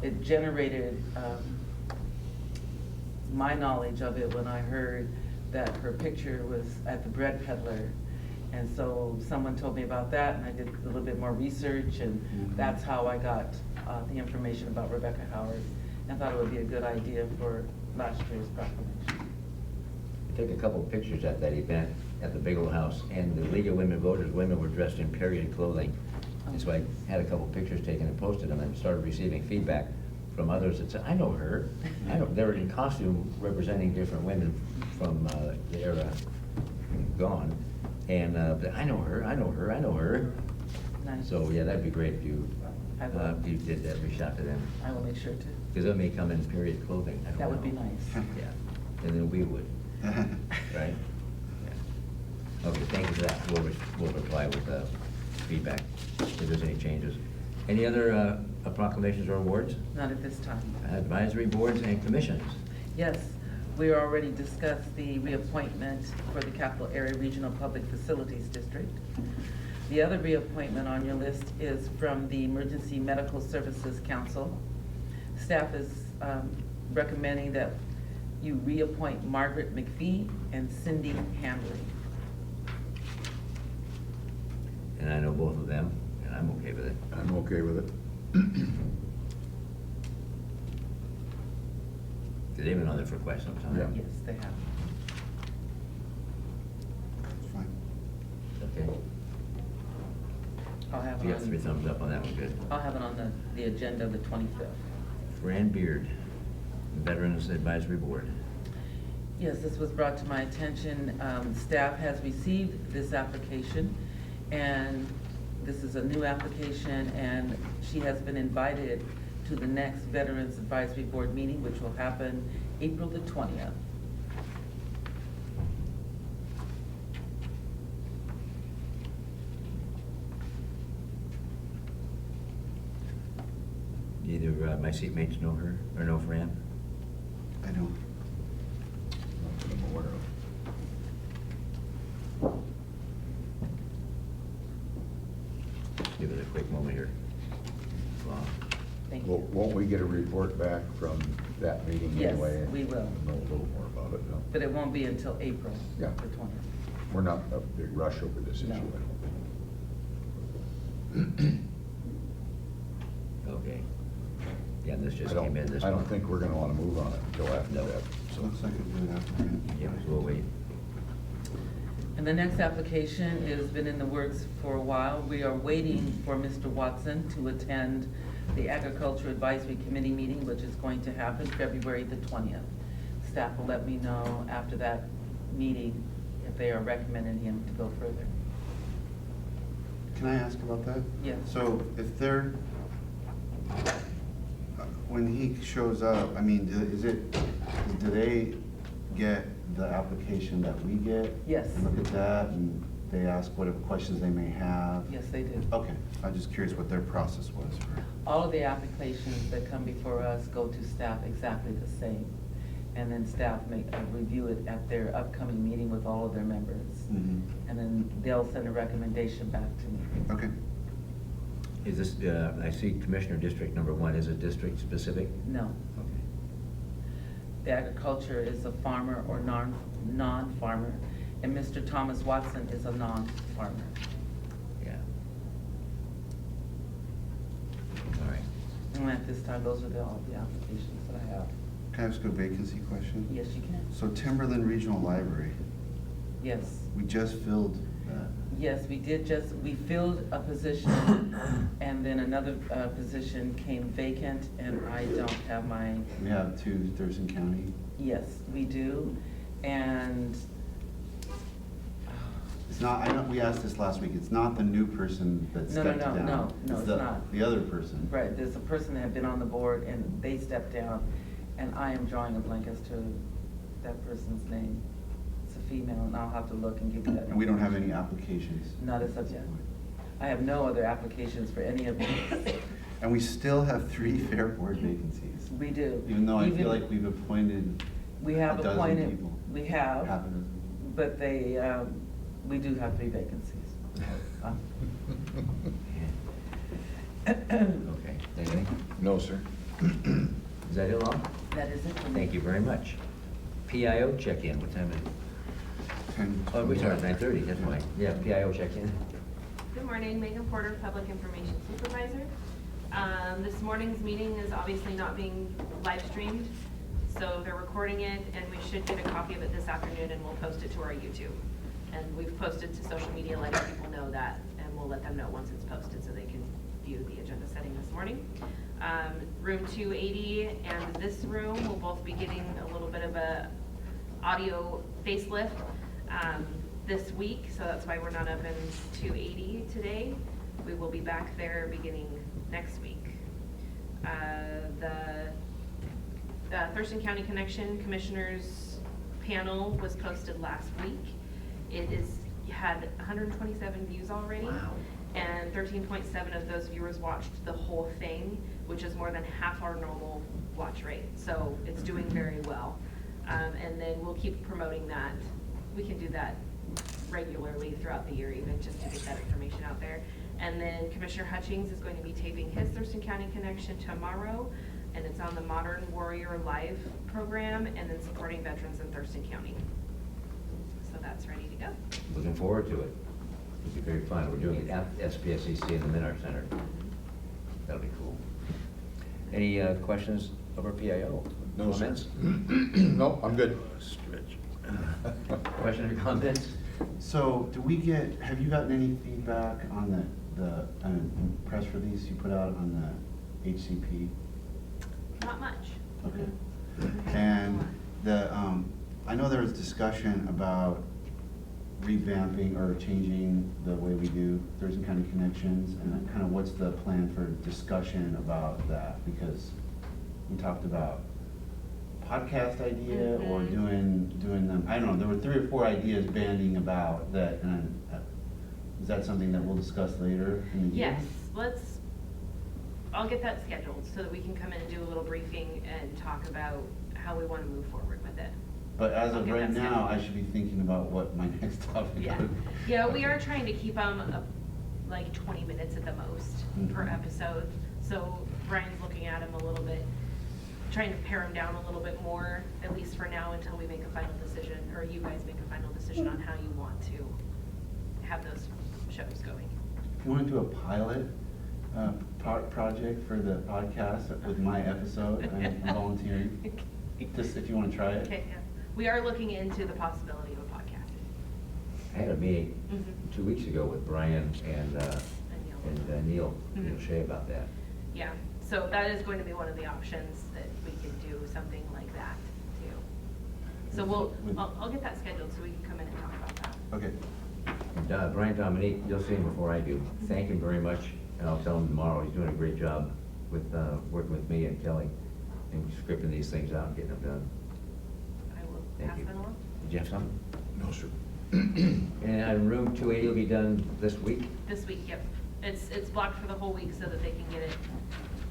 it generated my knowledge of it when I heard that her picture was at the bread peddler. And so someone told me about that, and I did a little bit more research, and that's how I got the information about Rebecca Howard. And thought it would be a good idea for last year's proclamation. I took a couple of pictures at that event at the Bigelow House, and the League of Women Voters, women were dressed in period clothing. And so I had a couple of pictures taken and posted them, and started receiving feedback from others that said, I know her. I know, they were in costume representing different women from the era gone. And I know her, I know her, I know her. Nice. So, yeah, that'd be great if you, I will. if you did that, reach out to them. I will make sure to. Because they may come in period clothing, I don't know. That would be nice. Yeah, and then we would, right? Yeah. Okay, thank you for that. We'll reply with feedback if there's any changes. Any other proclamations or awards? Not at this time. Advisory boards and commissions. Yes, we already discussed the reappointment for the Capital Area Regional Public Facilities District. The other reappointment on your list is from the Emergency Medical Services Council. Staff is recommending that you reappoint Margaret McPhee and Cindy Handley. And I know both of them, and I'm okay with it. I'm okay with it. They've been on there for quite some time. Yeah. Yes, they have. It's fine. Okay. I'll have If you it got 3 on, thumbs up on that one, good. I'll have it on the agenda of the 25th. Fran Beard, Veterans Advisory Board. Yes, this was brought to my attention. Staff has received this application, and this is a new application, and she has been invited to the next Veterans Advisory Board meeting, which will happen April the 20th. Either my seatmates know her or know Fran? I don't. Not that I'm aware of. Give it a quick moment here. Wow. Thank Well, you. won't we get a report back from that meeting Yes, anyway? we will. Know a little more about it, no? But it won't be until April Yeah. the 20th. We're not in a big rush over this issue, I No. don't think. Okay. Yeah, this just I don't- came in this I don't month. think we're gonna wanna move on it until after No. that. So it looks like it'll do it after. Yeah, we'll wait. And the next application has been in the works for a while. We are waiting for Mr. Watson to attend the Agriculture Advisory Committee meeting, which is going to happen February the 20th. Staff will let me know after that meeting if they are recommending him to go further. Can I ask about that? Yes. So if they're, when he shows up, I mean, do they get the application that we get? Yes. Look at that, and they ask whatever questions they may have? Yes, they do. Okay, I'm just curious what their process was for. All of the applications that come before us go to staff exactly the same. And then staff review it at their upcoming meeting with all of their members. Mhm. And then they'll send a recommendation back to me. Okay. Is this, I see Commissioner District Number 1, is it district specific? No. Okay. The agriculture is a farmer or non-farmer, and Mr. Thomas Watson is a non-farmer. Yeah. All right. And at this time, those are all the applications that I have. Can I ask a vacancy question? Yes, you can. So Timberland Regional Library, Yes. we just filled that. Yes, we filled a position, and then another position came vacant, and I don't have my, We have two Thurston County. yes, we do, and It's not, I know, we asked this last week, it's not the new person that No, stepped no, down. no, it's the- not. The other person. right, there's a person that had been on the board, and they stepped down, and I am drawing a blank as to that person's name. It's a female, and I'll have to look and give you that. And we don't have any applications. Not as of yet. I have no other applications for any of these. And we still have 3 Fair Board vacancies. We do. Even though I feel like we've appointed We have a dozen appointed, people. we have, half a dozen. but we do have 3 vacancies. Okay. Anything? No, sir. Is that it, Lon? That is it for me. Thank you very much. PIO check-in, what time is it? 10, Oh, we started at 9:30, that's fine. Yeah, PIO check-in. Good morning, Megan Porter, Public Information Supervisor. This morning's meeting is obviously not being live streamed, so they're recording it, and we should get a copy of it this afternoon, and we'll post it to our YouTube. And we've posted to social media, letting people know that, and we'll let them know once it's posted so they can view the agenda setting this morning. Room 280 and this room will both be getting a little bit of a audio facelift this week, so that's why we're not up in 280 today. We will be back there beginning next week. The Thurston County Connection Commissioners panel was posted last week. It had 127 views already. Wow. And 13.7 of those viewers watched the whole thing, which is more than half our normal watch rate. So it's doing very well. And then we'll keep promoting that. We can do that regularly throughout the year, even just to get that information out there. And then Commissioner Hutchings is going to be taping his Thurston County Connection tomorrow, and it's on the Modern Warrior Live program, and then supporting veterans in Thurston County. So that's ready to go. Looking forward to it. It'll be very fun. We're doing it at SPSCC in the Menard Center. That'll be cool. Any questions of our PIO? No, sir. Comments? No, I'm good. Questions or comments? So have you gotten any feedback on the press release you put out on the HCP? Not much. Okay. And I know there was discussion about revamping or changing the way we do Thurston County Connections, and kind of what's the plan for discussion about that? Because we talked about podcast idea or doing them, I don't know, there were 3 or 4 ideas banding about that, and is that something that we'll discuss later in the year? Yes, I'll get that scheduled so that we can come in and do a little briefing and talk about how we want to move forward with it. But as I'll of get right that now, I scheduled. should be thinking about what my next topic Yeah, would. yeah, we are trying to keep them like 20 minutes at the most per Mhm. episode. So Brian's looking at them a little bit, trying to pare them down a little bit more, at least for now, until we make a final decision, or you guys make a final decision on how you want to have those shows going. If you want to do a pilot project for the podcast with my episode, I'm volunteering. Just if you want to try it. Okay, yeah. We are looking into the possibility of a podcast. had a meeting Mhm. 2 weeks ago with Brian and Neil Mhm. Shea about that. Yeah, so that is going to be one of the options, that we could do something like that too. So I'll get that scheduled so we can come in and talk about that. Okay. And Brian Dominique, you'll see him before I do. Thank him very much, and I'll tell him tomorrow, he's doing a great job with, working with me and Kelly and scripting these things out and getting them done. I will Thank pass you. that along. Did you have something? No, sir. And room 280 will be done this week? This week, yep. It's blocked for the whole week so that they can get it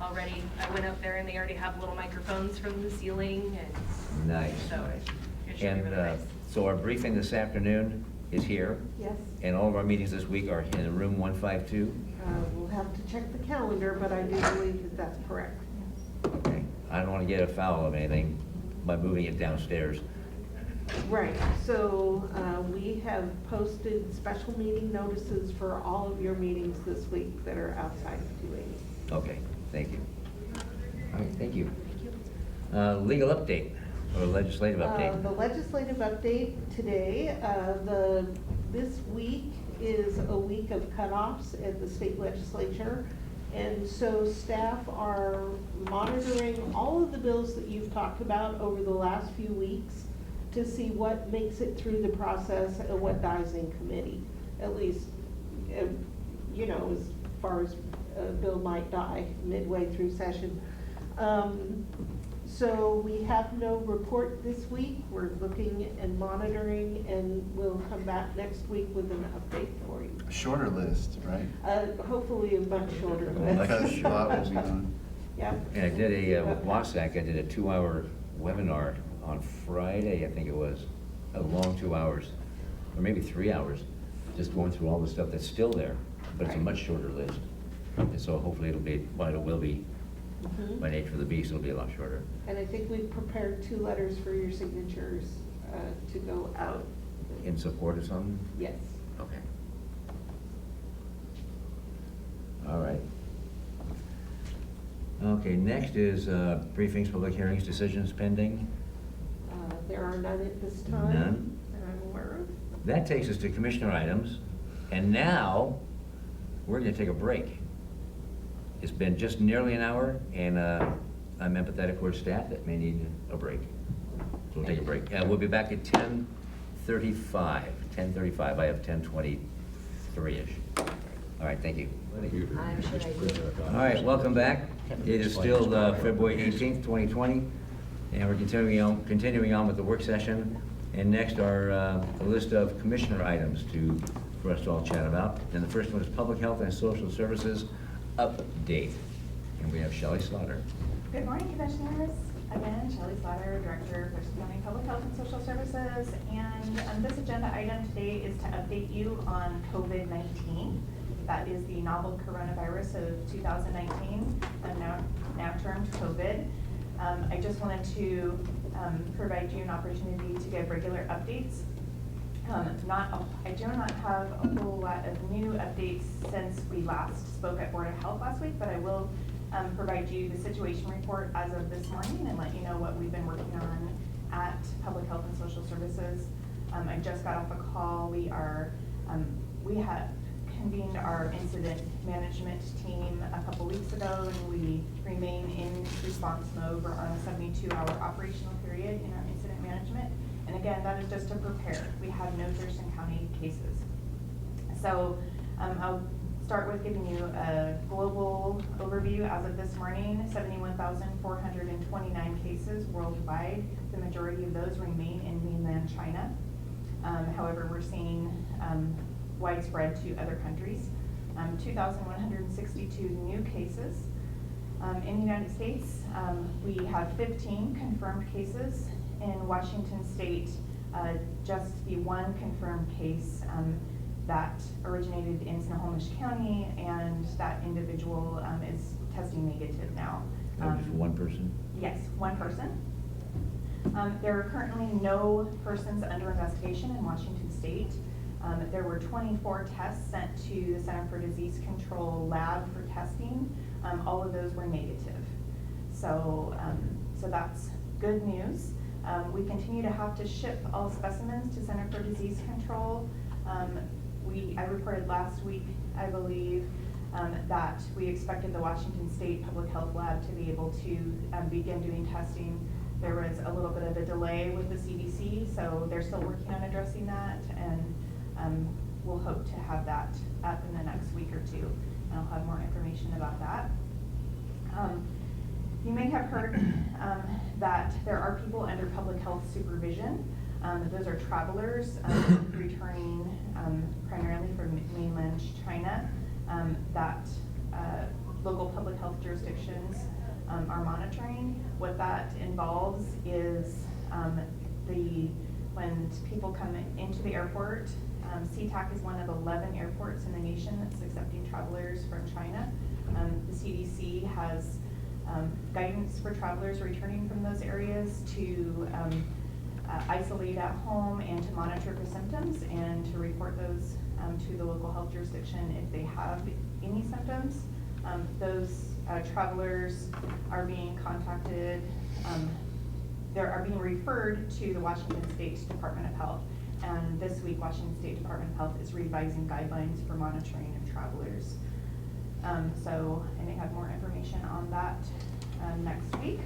already. I went up there and they already have little microphones from the ceiling and. Nice, So nice. it should be And really nice. so our briefing this afternoon is here, Yes. and all of our meetings this week are in room 152? We'll have to check the calendar, but I do believe that that's correct. Okay. I don't want to get afoul of anything by moving it downstairs. Right, so we have posted special meeting notices for all of your meetings this week that are outside of 280. Okay, thank you. All right, thank you. Legal update, or legislative The update? legislative update today, this week is a week of cutoffs at the state legislature. And so staff are monitoring all of the bills that you've talked about over the last few weeks to see what makes it through the process and what dies in committee. At least, you know, as far as a bill might die midway through session. So we have no report this week. We're looking and monitoring, and we'll come back next week with an update for you. A shorter list, right? Hopefully a much shorter Because list. a lot will be done. Yep. And I did with WASAC, I did a 2-hour webinar on Friday, I think it was, a long 2 hours, or maybe 3 hours, just going through all the stuff that's still there, but it's a Right. much shorter list. And so hopefully it'll be, well, it will be, Mhm. by nature of the beast, it'll be a lot shorter. And I think we've prepared 2 letters for your signatures to go out. In support of something? Yes. Okay. All right. Okay, next is briefings, public hearings, decisions pending. There are none at this time. None? That I'm aware of. That takes us to commissioner items, and now we're gonna take a break. It's been just nearly an hour, and I'm empathetic towards staff that may need a break. So we'll take a break. We'll be back at 10:35. 10:35, I have 10:23-ish. All right, thank you. I'm sure I do. All right, welcome back. It is still February 18th, 2020, and we're continuing on with the work session. And next are a list of commissioner items for us to all chat about. And the first one is Public Health and Social Services update. And we have Shelley Slaughter. Good morning, Commissioners. Again, Shelley Slaughter, Director of Thurston County Public Health and Social Services. And this agenda item today is to update you on COVID-19. That is the novel coronavirus of 2019, and now termed COVID. I just wanted to provide you an opportunity to get regular updates. I do not have a whole lot of new updates since we last spoke at Board of Health last week, but I will provide you the situation report as of this morning and let you know what we've been working on at Public Health and Social Services. I just got off a call. We had convened our incident management team a couple weeks ago, and we remain in response mode. We're on a 72-hour operational period in our incident management. And again, that is just to prepare. We have no Thurston County cases. So I'll start with giving you a global overview. As of this morning, 71,429 cases worldwide. The majority of those remain in mainland China. However, we're seeing widespread to other countries. 2,162 new cases. In the United States, we have 15 confirmed cases. In Washington State, just the one confirmed case that originated in Snohomish County, and that individual is testing negative now. Just one person? Yes, one person. There are currently no persons under investigation in Washington State. There were 24 tests sent to the Center for Disease Control lab for testing. All of those were negative. So that's good news. We continue to have to ship all specimens to Center for Disease Control. I reported last week, I believe, that we expected the Washington State Public Health Lab to be able to begin doing testing. There was a little bit of a delay with the CDC, so they're still working on addressing that, and we'll hope to have that up in the next week or two, and I'll have more information about that. You may have heard that there are people under public health supervision. Those are travelers returning primarily from mainland China that local public health jurisdictions are monitoring. What that involves is when people come into the airport, SeaTac is one of 11 airports in the nation that's accepting travelers from China. The CDC has guidance for travelers returning from those areas to isolate at home and to monitor for symptoms and to report those to the local health jurisdiction if they have any symptoms. Those travelers are being contacted, they are being referred to the Washington State Department of Health. And this week, Washington State Department of Health is revising guidelines for monitoring of travelers. So I may have more information on that next week.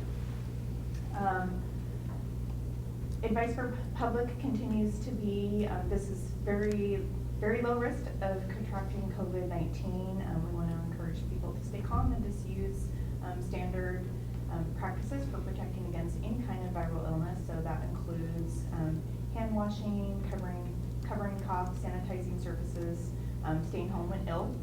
Advice for public continues to be, this is very, very low risk of contracting COVID-19. We want to encourage people to stay calm and just use standard practices for protecting against any kind of viral illness. So that includes hand washing, covering coughs, sanitizing surfaces, staying home when ill.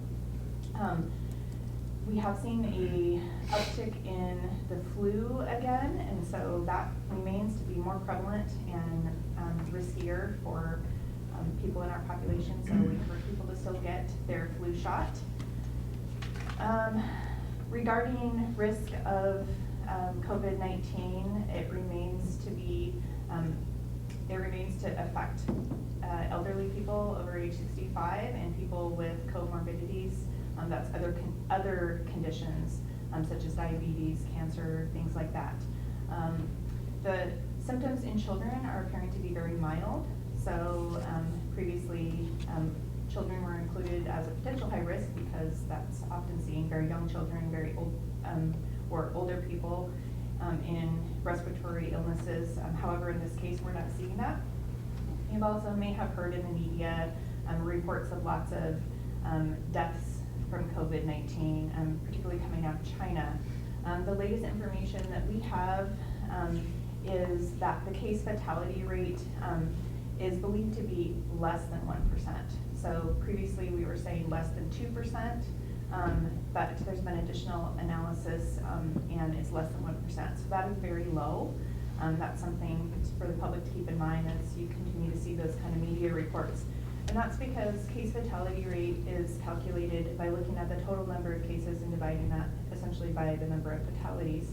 We have seen a uptick in the flu again, and so that remains to be more prevalent and riskier for people in our population, so we encourage people to still get their flu shot. Regarding risk of COVID-19, it remains to affect elderly people over age 65 and people with comorbidities. That's other conditions such as diabetes, cancer, things like that. The symptoms in children are appearing to be very mild. So previously, children were included as a potential high risk because that's often seen, very young children, very old or older people in respiratory illnesses. However, in this case, we're not seeing that. You also may have heard in the media reports of lots of deaths from COVID-19, particularly coming out of China. The latest information that we have is that the case fatality rate is believed to be less than 1%. So previously we were saying less than 2%, but there's been additional analysis and it's less than 1%. So that is very low. That's something for the public to keep in mind as you continue to see those kind of media reports. And that's because case fatality rate is calculated by looking at the total number of cases and dividing that essentially by the number of fatalities.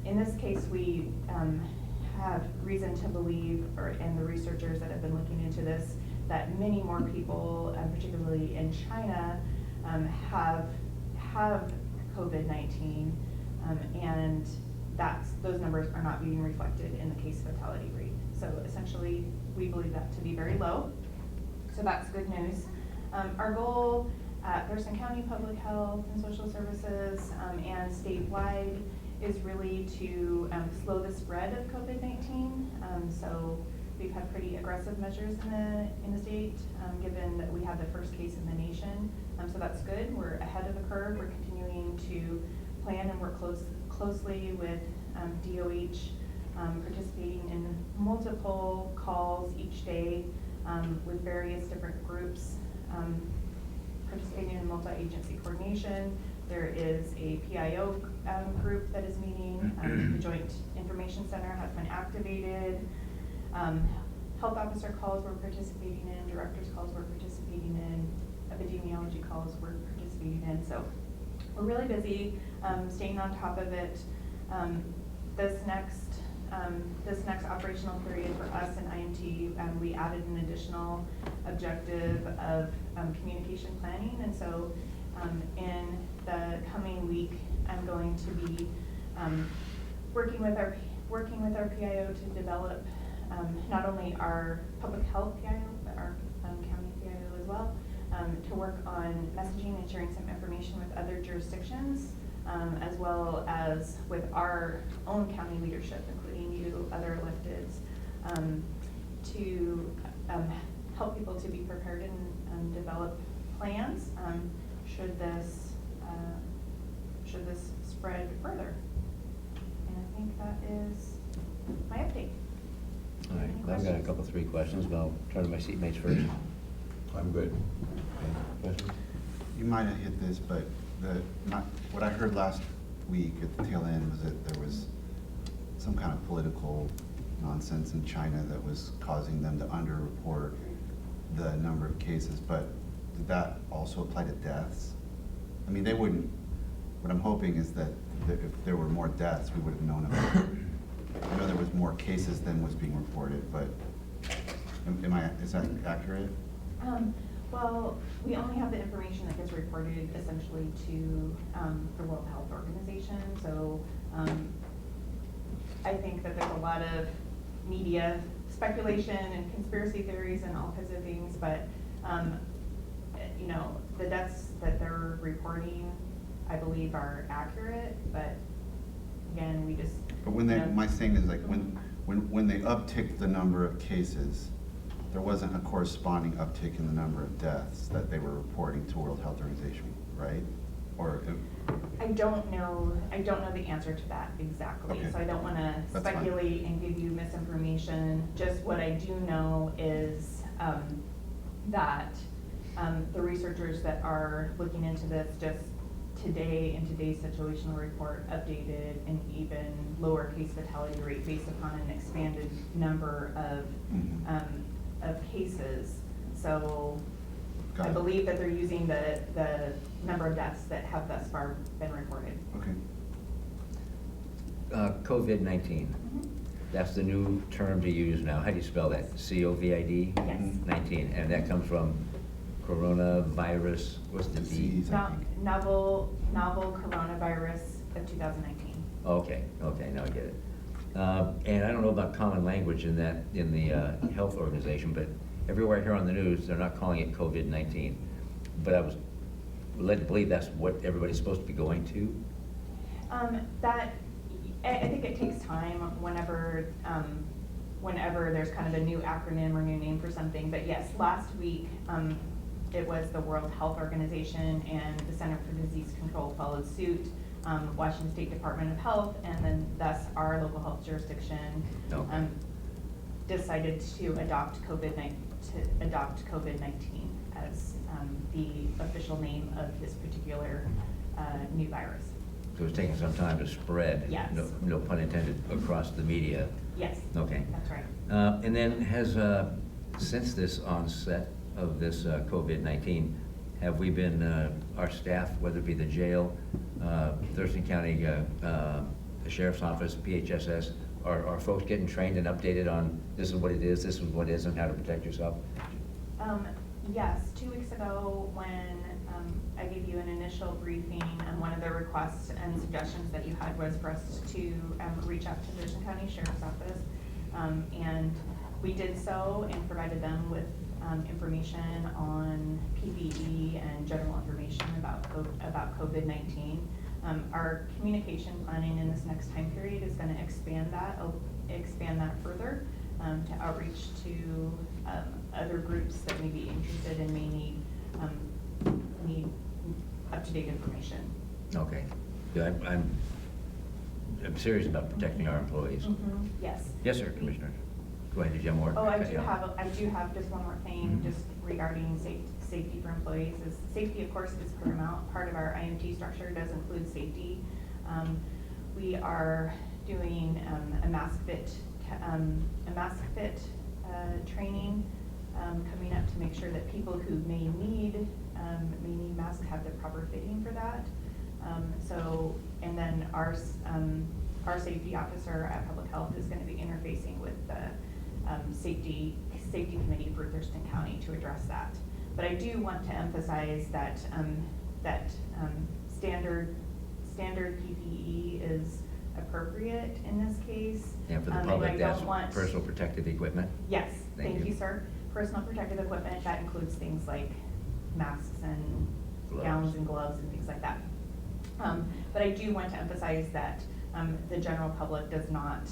In this case, we have reason to believe, and the researchers that have been looking into this, that many more people, particularly in China, have COVID-19, and those numbers are not being reflected in the case fatality rate. So essentially, we believe that to be very low. So that's good news. Our goal at Thurston County Public Health and Social Services and statewide is really to slow the spread of COVID-19. So we've had pretty aggressive measures in the state, given that we have the first case in the nation. So that's good. We're ahead of the curve. We're continuing to plan and work closely with DOH, participating in multiple calls each day with various different groups, participating in multi-agency coordination. There is a PIO group that is meeting. The Joint Information Center has been activated. Health officer calls we're participating in, director's calls we're participating in, epidemiology calls we're participating in. So we're really busy staying on top of it. This next operational period for us in IMT, we added an additional objective of communication planning, and so in the coming week, I'm going to be working with our PIO to develop not only our public health PIO, but our county PIO as well, to work on messaging and sharing some information with other jurisdictions, as well as with our own county leadership, including you, other electeds, to help people to be prepared and develop plans should this spread further. And I think that is my update. All right, Any I've got a questions? couple, 3 questions, but I'll turn to my seatmates first. I'm good. Questions? You might have hit this, but what I heard last week at the tail end was that there was some kind of political nonsense in China that was causing them to underreport the number of cases, but did that also apply to deaths? I mean, they wouldn't, what I'm hoping is that if there were more deaths, we would have known about it. I know there was more cases than was being reported, but is that accurate? Well, we only have the information that gets reported essentially to the World Health Organization. So I think that there's a lot of media speculation and conspiracy theories and all kinds of things, but you know, the deaths that they're reporting, I believe, are accurate. But again, we just. But when they, my thing is like when they upticked the number of cases, there wasn't a corresponding uptick in the number of deaths that they were reporting to World Health Organization, right? Or I don't know the answer to that exactly. Okay. So I don't want to That's fine. speculate and give you misinformation. Just what I do know is that the researchers that are looking into this just today, in today's situational report, updated an even lower case fatality rate based upon an expanded number of cases. So Got I it. believe that they're using the number of deaths that have thus far been reported. Okay. COVID-19, that's the new term to use now. How do you spell that? COVID? Yes. 19, and that comes from coronavirus, what's the D? Disease, I think. Novel coronavirus of 2019. Okay, now I get it. And I don't know about common language in the health organization, but everywhere I hear on the news, they're not calling it COVID-19. But I was led to believe that's what everybody's supposed to be going to. I think it takes time whenever there's kind of a new acronym or new name for something. But yes, last week, it was the World Health Organization and the Center for Disease Control followed suit. Washington State Department of Health, and then thus our local health jurisdiction decided to adopt COVID-19 as the official name of this particular new virus. So it's taking some time to spread. Yes. No pun intended, across the media. Yes. Okay. That's right. And then has, since this onset of this COVID-19, have we been, our staff, whether it be the jail, Thurston County the Sheriff's Office, PHSS, are folks getting trained and updated on this is what it is, this is what it isn't, how to protect yourself? Yes, 2 weeks ago when I gave you an initial briefing, and one of the requests and suggestions that you had was for us to reach out to Thurston County Sheriff's Office. And we did so and provided them with information on PPE and general information about COVID-19. Our communication planning in this next time period is going to expand that further to outreach to other groups that may be interested and may need up-to-date information. Okay. Yeah, I'm serious about protecting our employees. Yes. Yes, sir, Commissioner. Go ahead, did you have more? Oh, I do have just one more thing, just regarding safety for employees. Safety, of course, is paramount. Part of our IMT structure does include safety. We are doing a mask fit training coming up to make sure that people who may need masks have the proper fitting for that. And then our safety officer at Public Health is going to be interfacing with the safety committee for Thurston County to address that. But I do want to emphasize that standard PPE is appropriate in this case. And for the I public, don't that's want- personal protective equipment? Yes, Thank thank you. you, sir. Personal protective equipment, that includes things like masks and Gloves. gowns and gloves and things like that. But I do want to emphasize that the general public does not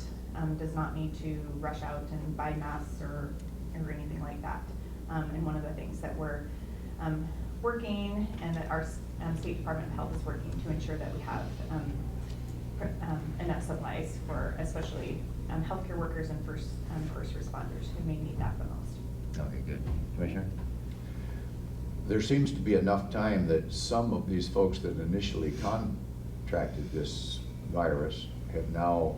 need to rush out and buy masks or anything like that. And one of the things that we're working, and that our State Department of Health is working to ensure that we have enough supplies for especially healthcare workers and first responders who may need that the most. Okay, good. Commissioner? There seems to be enough time that some of these folks that initially contracted this virus have now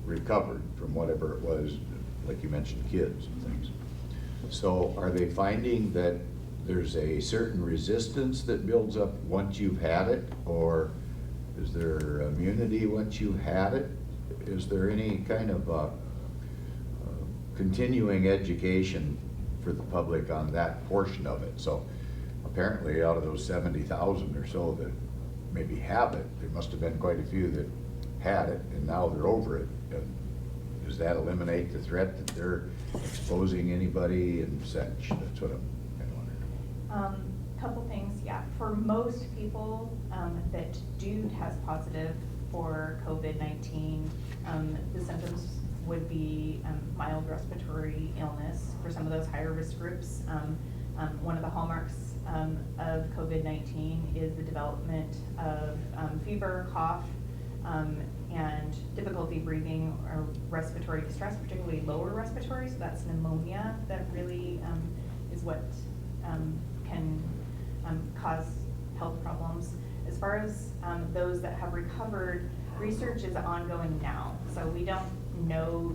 recovered from whatever it was, like you mentioned, kids and things. So are they finding that there's a certain resistance that builds up once you've had it? Or is there immunity once you've had it? Is there any kind of continuing education for the public on that portion of it? So apparently out of those 70,000 or so that maybe have it, there must have been quite a few that had it and now they're over it. And does that eliminate the threat that they're exposing anybody and such? That's what I'm kind of wondering. Couple things, yeah. For most people that do test positive for COVID-19, the symptoms would be mild respiratory illness for some of those higher risk groups. One of the hallmarks of COVID-19 is the development of fever, cough, and difficulty breathing or respiratory distress, particularly lower respiratory, so that's pneumonia that really is what can cause health problems. As far as those that have recovered, research is ongoing now, so we don't know,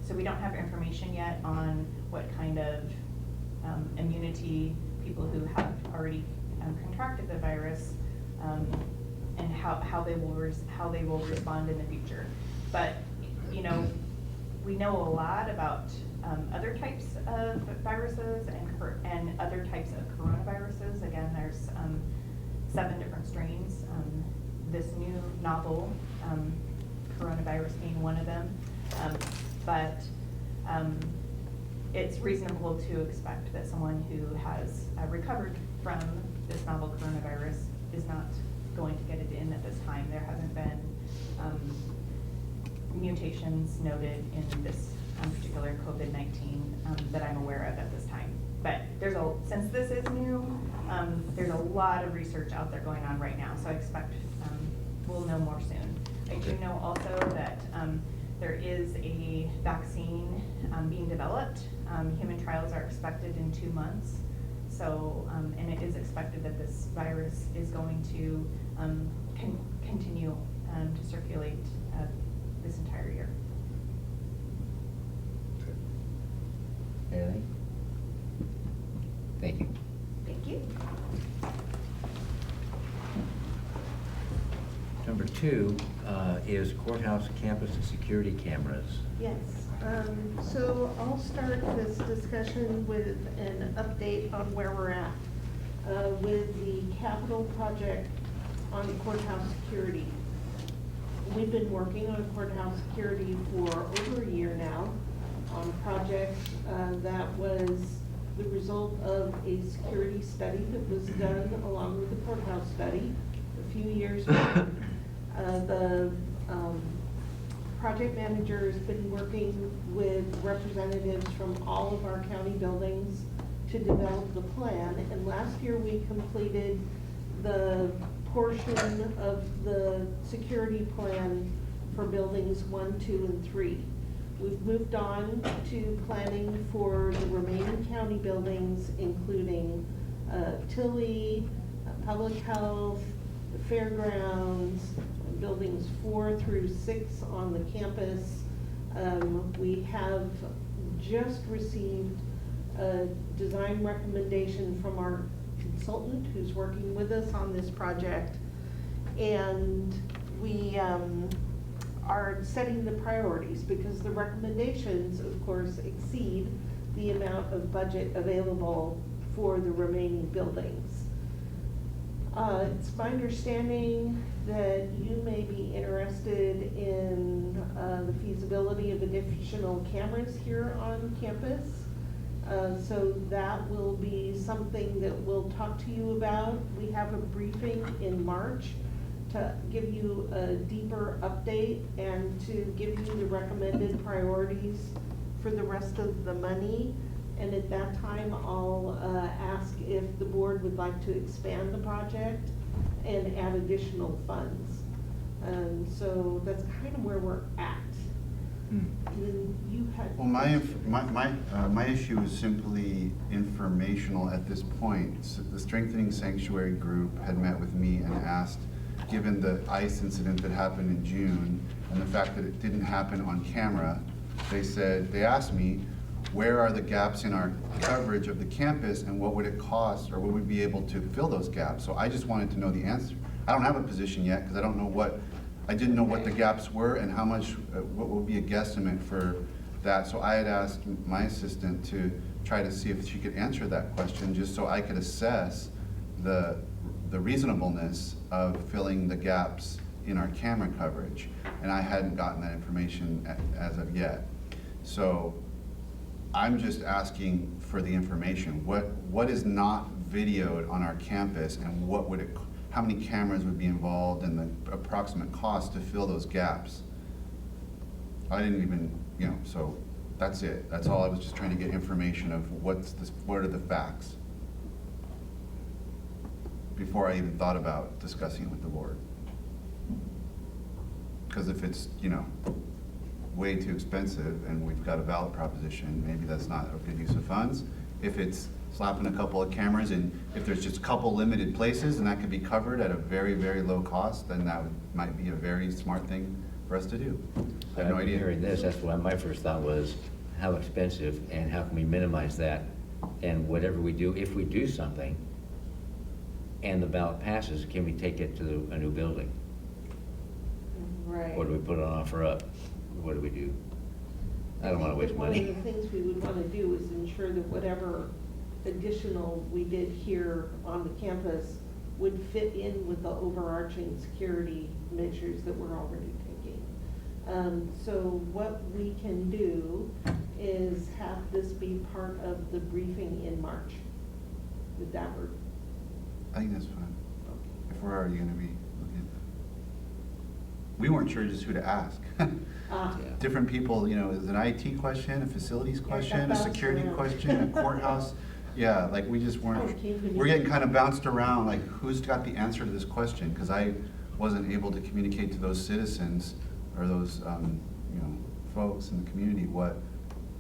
so we don't have information yet on what kind of immunity people who have already contracted the virus and how they will respond in the future. But you know, we know a lot about other types of viruses and other types of coronaviruses. Again, there's 7 different strains. This new novel coronavirus being one of them, but it's reasonable to expect that someone who has recovered from this novel coronavirus is not going to get it in at this time. There haven't been mutations noted in this particular COVID-19 that I'm aware of at this time. But since this is new, there's a lot of research out there going on right now, so I expect we'll know more soon. I do know also that there is a vaccine being developed. Human trials are expected in 2 months. So, and it is expected that this virus is going to continue to circulate this entire year. Anything? Thank you. Thank you. Number 2 is courthouse campus and security cameras. Yes, so I'll start this discussion with an update on where we're at with the capital project on courthouse security. We've been working on courthouse security for over a year now on a project that was the result of a security study that was done along with the courthouse study a few years back. The project manager has been working with representatives from all of our county buildings to develop the plan, and last year we completed the portion of the security plan for buildings 1, 2, and 3. We've moved on to planning for the remaining county buildings, including Tilly, Public Health, the fairgrounds, buildings 4 through 6 on the campus. We have just received a design recommendation from our consultant who's working with us on this project. And we are setting the priorities because the recommendations, of course, exceed the amount of budget available for the remaining buildings. It's my understanding that you may be interested in the feasibility of additional cameras here on campus. So that will be something that we'll talk to you about. We have a briefing in March to give you a deeper update and to give you the recommended priorities for the rest of the money. And at that time, I'll ask if the board would like to expand the project and add additional funds. So that's kind of where we're at. And then you had. Well, my issue is simply informational at this point. So the Strengthening Sanctuary group had met with me and asked, given the ICE incident that happened in June and the fact that it didn't happen on camera, they asked me, where are the gaps in our coverage of the campus and what would it cost or would we be able to fill those gaps? So I just wanted to know the answer. I don't have a position yet because I didn't know what the gaps were and how much, what would be a guesstimate for that. So I had asked my assistant to try to see if she could answer that question just so I could assess the reasonableness of filling the gaps in our camera coverage. And I hadn't gotten that information as of yet. So I'm just asking for the information. What is not videoed on our campus and what would it, how many cameras would be involved and the approximate cost to fill those gaps? I didn't even, so that's it. That's all. I was just trying to get information of what are the facts before I even thought about discussing it with the board. Because if it's, way too expensive and we've got a ballot proposition, maybe that's not a good use of funds. If it's slapping a couple of cameras and if there's just a couple limited places and that could be covered at a very, very low cost, then that might be a very smart thing for us to do. I have no idea. Hearing this, that's why my first thought was how expensive and how can we minimize that? And whatever we do, if we do something and the ballot passes, can we take it to a new building? Right. Or do we put an offer up? What do we do? I don't want to waste money. One of the things we would want to do is ensure that whatever additional we did here on the campus would fit in with the overarching security measures that we're already taking. So what we can do is have this be part of the briefing in March. Would that work? I think that's fine. If we're already gonna be looking at that. We weren't sure just who to ask. Different people, is an IT question, a facilities question, a security question, a courthouse. Yeah, like we just weren't, we're getting kind of bounced around, like who's got the answer to this question? Because I wasn't able to communicate to those citizens or those, folks in the community what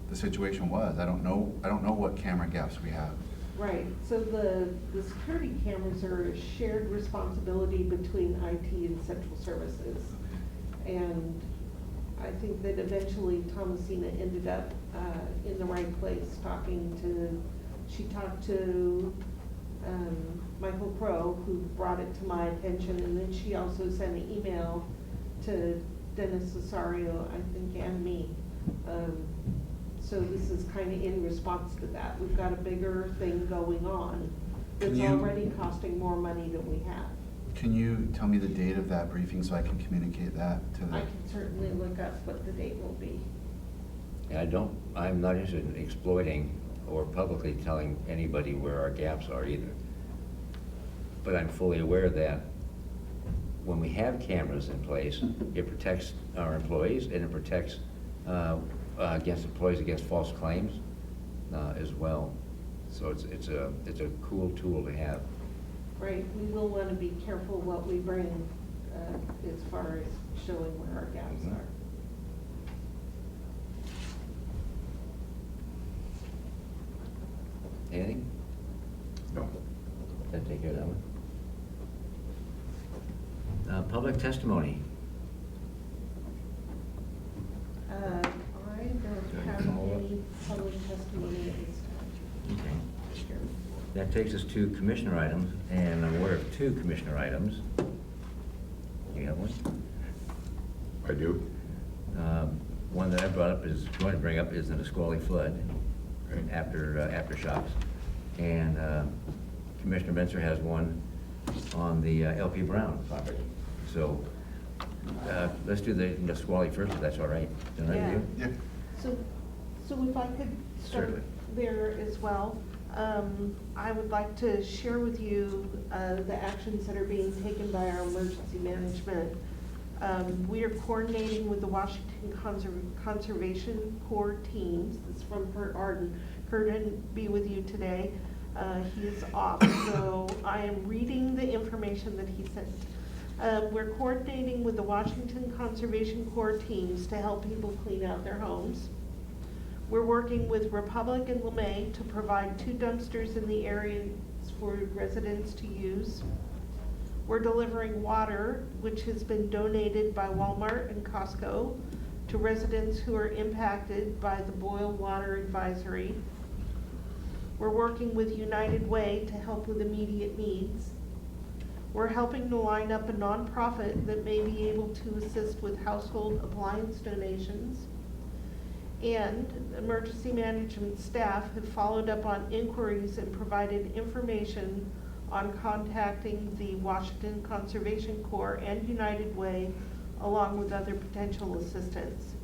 the situation was. I don't know what camera gaps we have. Right, so the security cameras are a shared responsibility between IT and central services. And I think that eventually Thomasina ended up in the right place she talked to Michael Crow, who brought it to my attention, and then she also sent an email to Dennis Cesario, I think, and me. So this is kind of in response to that. We've got a bigger thing going on that's already costing more money than we have. Can you tell me the date of that briefing so I can communicate that to the? I can certainly look up what the date will be. I'm not interested in exploiting or publicly telling anybody where our gaps are either. But I'm fully aware that when we have cameras in place, it protects our employees and it protects against employees against false claims as well. So it's a cool tool to have. Right, we will want to be careful what we bring as far as showing where our gaps are. Anything? No. That take care of that one. Public testimony. I don't have any public testimony at this time. Okay. That takes us to commissioner items, and I'm aware of two commissioner items. You have one? I do. One that I going to bring up is the Nisqually flood Okay. aftershocks. And Commissioner Benzer has one on the LP Brown property. So, let's do the Nisqually first, if that's all right. Is that all right with you? Yeah. So if I could start Certainly. there as well. I would like to share with you the actions that are being taken by our emergency management. We are coordinating with the Washington Conservation Corps teams. This is from Kurt Arden. Kurt didn't be with you today. He is off, so I am reading the information that he sent. We're coordinating with the Washington Conservation Corps teams to help people clean out their homes. We're working with Republic and LeMay to provide 2 dumpsters in the areas for residents to use. We're delivering water, which has been donated by Walmart and Costco, to residents who are impacted by the boil water advisory. We're working with United Way to help with immediate needs. We're helping to line up a nonprofit that may be able to assist with household appliance donations. And emergency management staff have followed up on inquiries and provided information on contacting the Washington Conservation Corps and United Way, along with other potential assistance.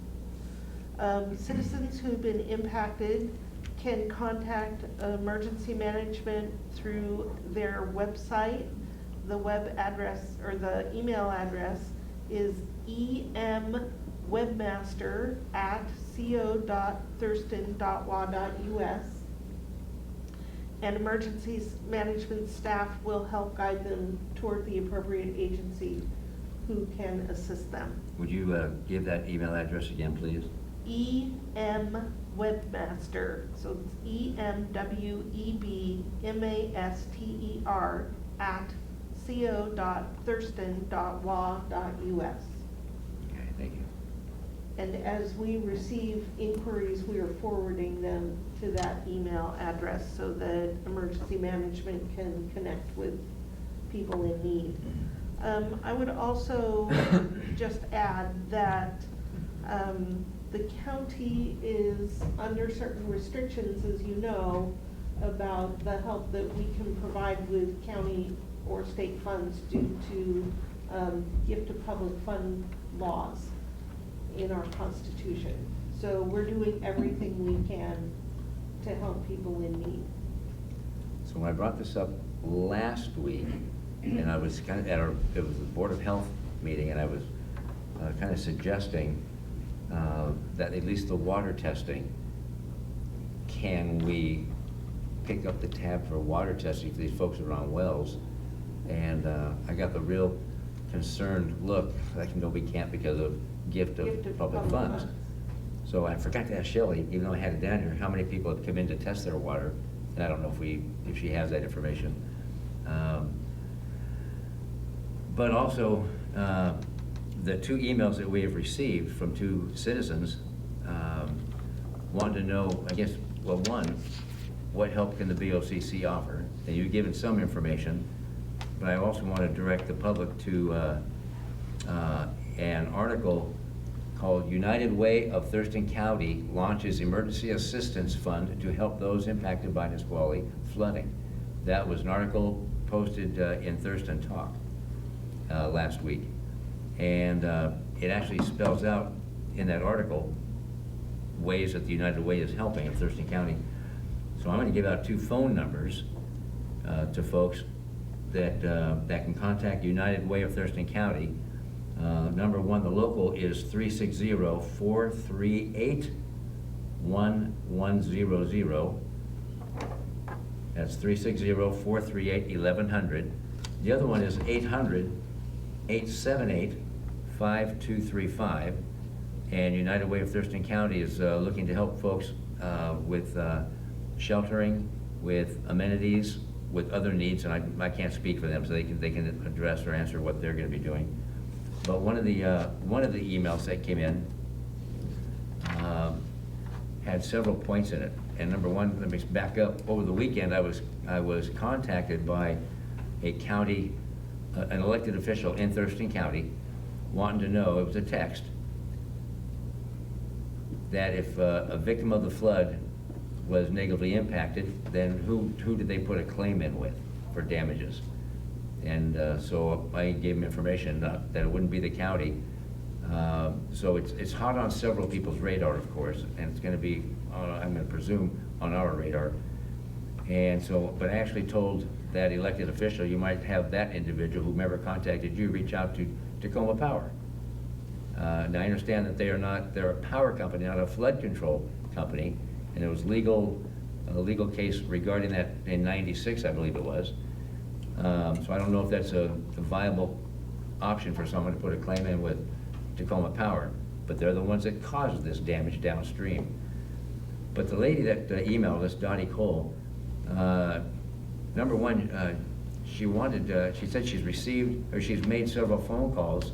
Citizens who've been impacted can contact emergency management through their website. The web address or the email address is emwebmaster@co.thurston.wa.us. And emergency management staff will help guide them toward the appropriate agency who can assist them. Would you give that email address again, please? emwebmaster, so it's emwebmaster @co.thurston.wa.us. Okay, thank you. And as we receive inquiries, we are forwarding them to that email address so that emergency management can connect with people in need. I would also just add that the county is under certain restrictions, as you know, about the help that we can provide with county or state funds due to gift of public fund laws in our Constitution. So we're doing everything we can to help people in need. So when I brought this up last week, and I was kind of it was the Board of Health meeting, and I was kind of suggesting that at least the water testing, can we pick up the tab for water testing for these folks that are on wells? And I got the real concerned look, like, no, we can't because of gift of public funds. So I forgot to ask Shelley, even though I had it down here, how many people have come in to test their water, and I don't know if she has that information. But also, the 2 emails that we have received from 2 citizens wanted to know, I guess, well, one, what help can the BOCC offer? And you've given some information, but I also want to direct the public to an article called United Way of Thurston County Launches Emergency Assistance Fund to Help Those Impacted by Nisqually Flooding. That was an article posted in Thurston Talk last week. And it actually spells out in that article ways that the United Way is helping in Thurston County. So I'm going to give out 2 phone numbers to folks that can contact United Way of Thurston County. Number 1, the local is 360-438-1100. That's 360-438-1100. The other one is 800-878-5235. And United Way of Thurston County is looking to help folks with sheltering, with amenities, with other needs, and I can't speak for them, so they can address or answer what they're going to be doing. But one of the emails that came in had several points in it. And number 1, let me back up. Over the weekend, I was contacted by a county, an elected official in Thurston County, wanting to know, it was a text, that if a victim of the flood was negatively impacted, then who did they put a claim in with for damages? And so I gave him information that it wouldn't be the county. So it's hot on several people's radar, of course, and it's gonna be, I'm gonna presume, on our radar. And so, but I actually told that elected official, you might have that individual, whomever contacted you, reach out to Tacoma Power. Now, I understand that they're a power company, not a flood control company, and it was a legal case regarding that in '96, I believe it was. So I don't know if that's a viable option for someone to put a claim in with Tacoma Power, but they're the ones that caused this damage downstream. But the lady that emailed us, Dottie Cole, number one, she said she's made several phone calls,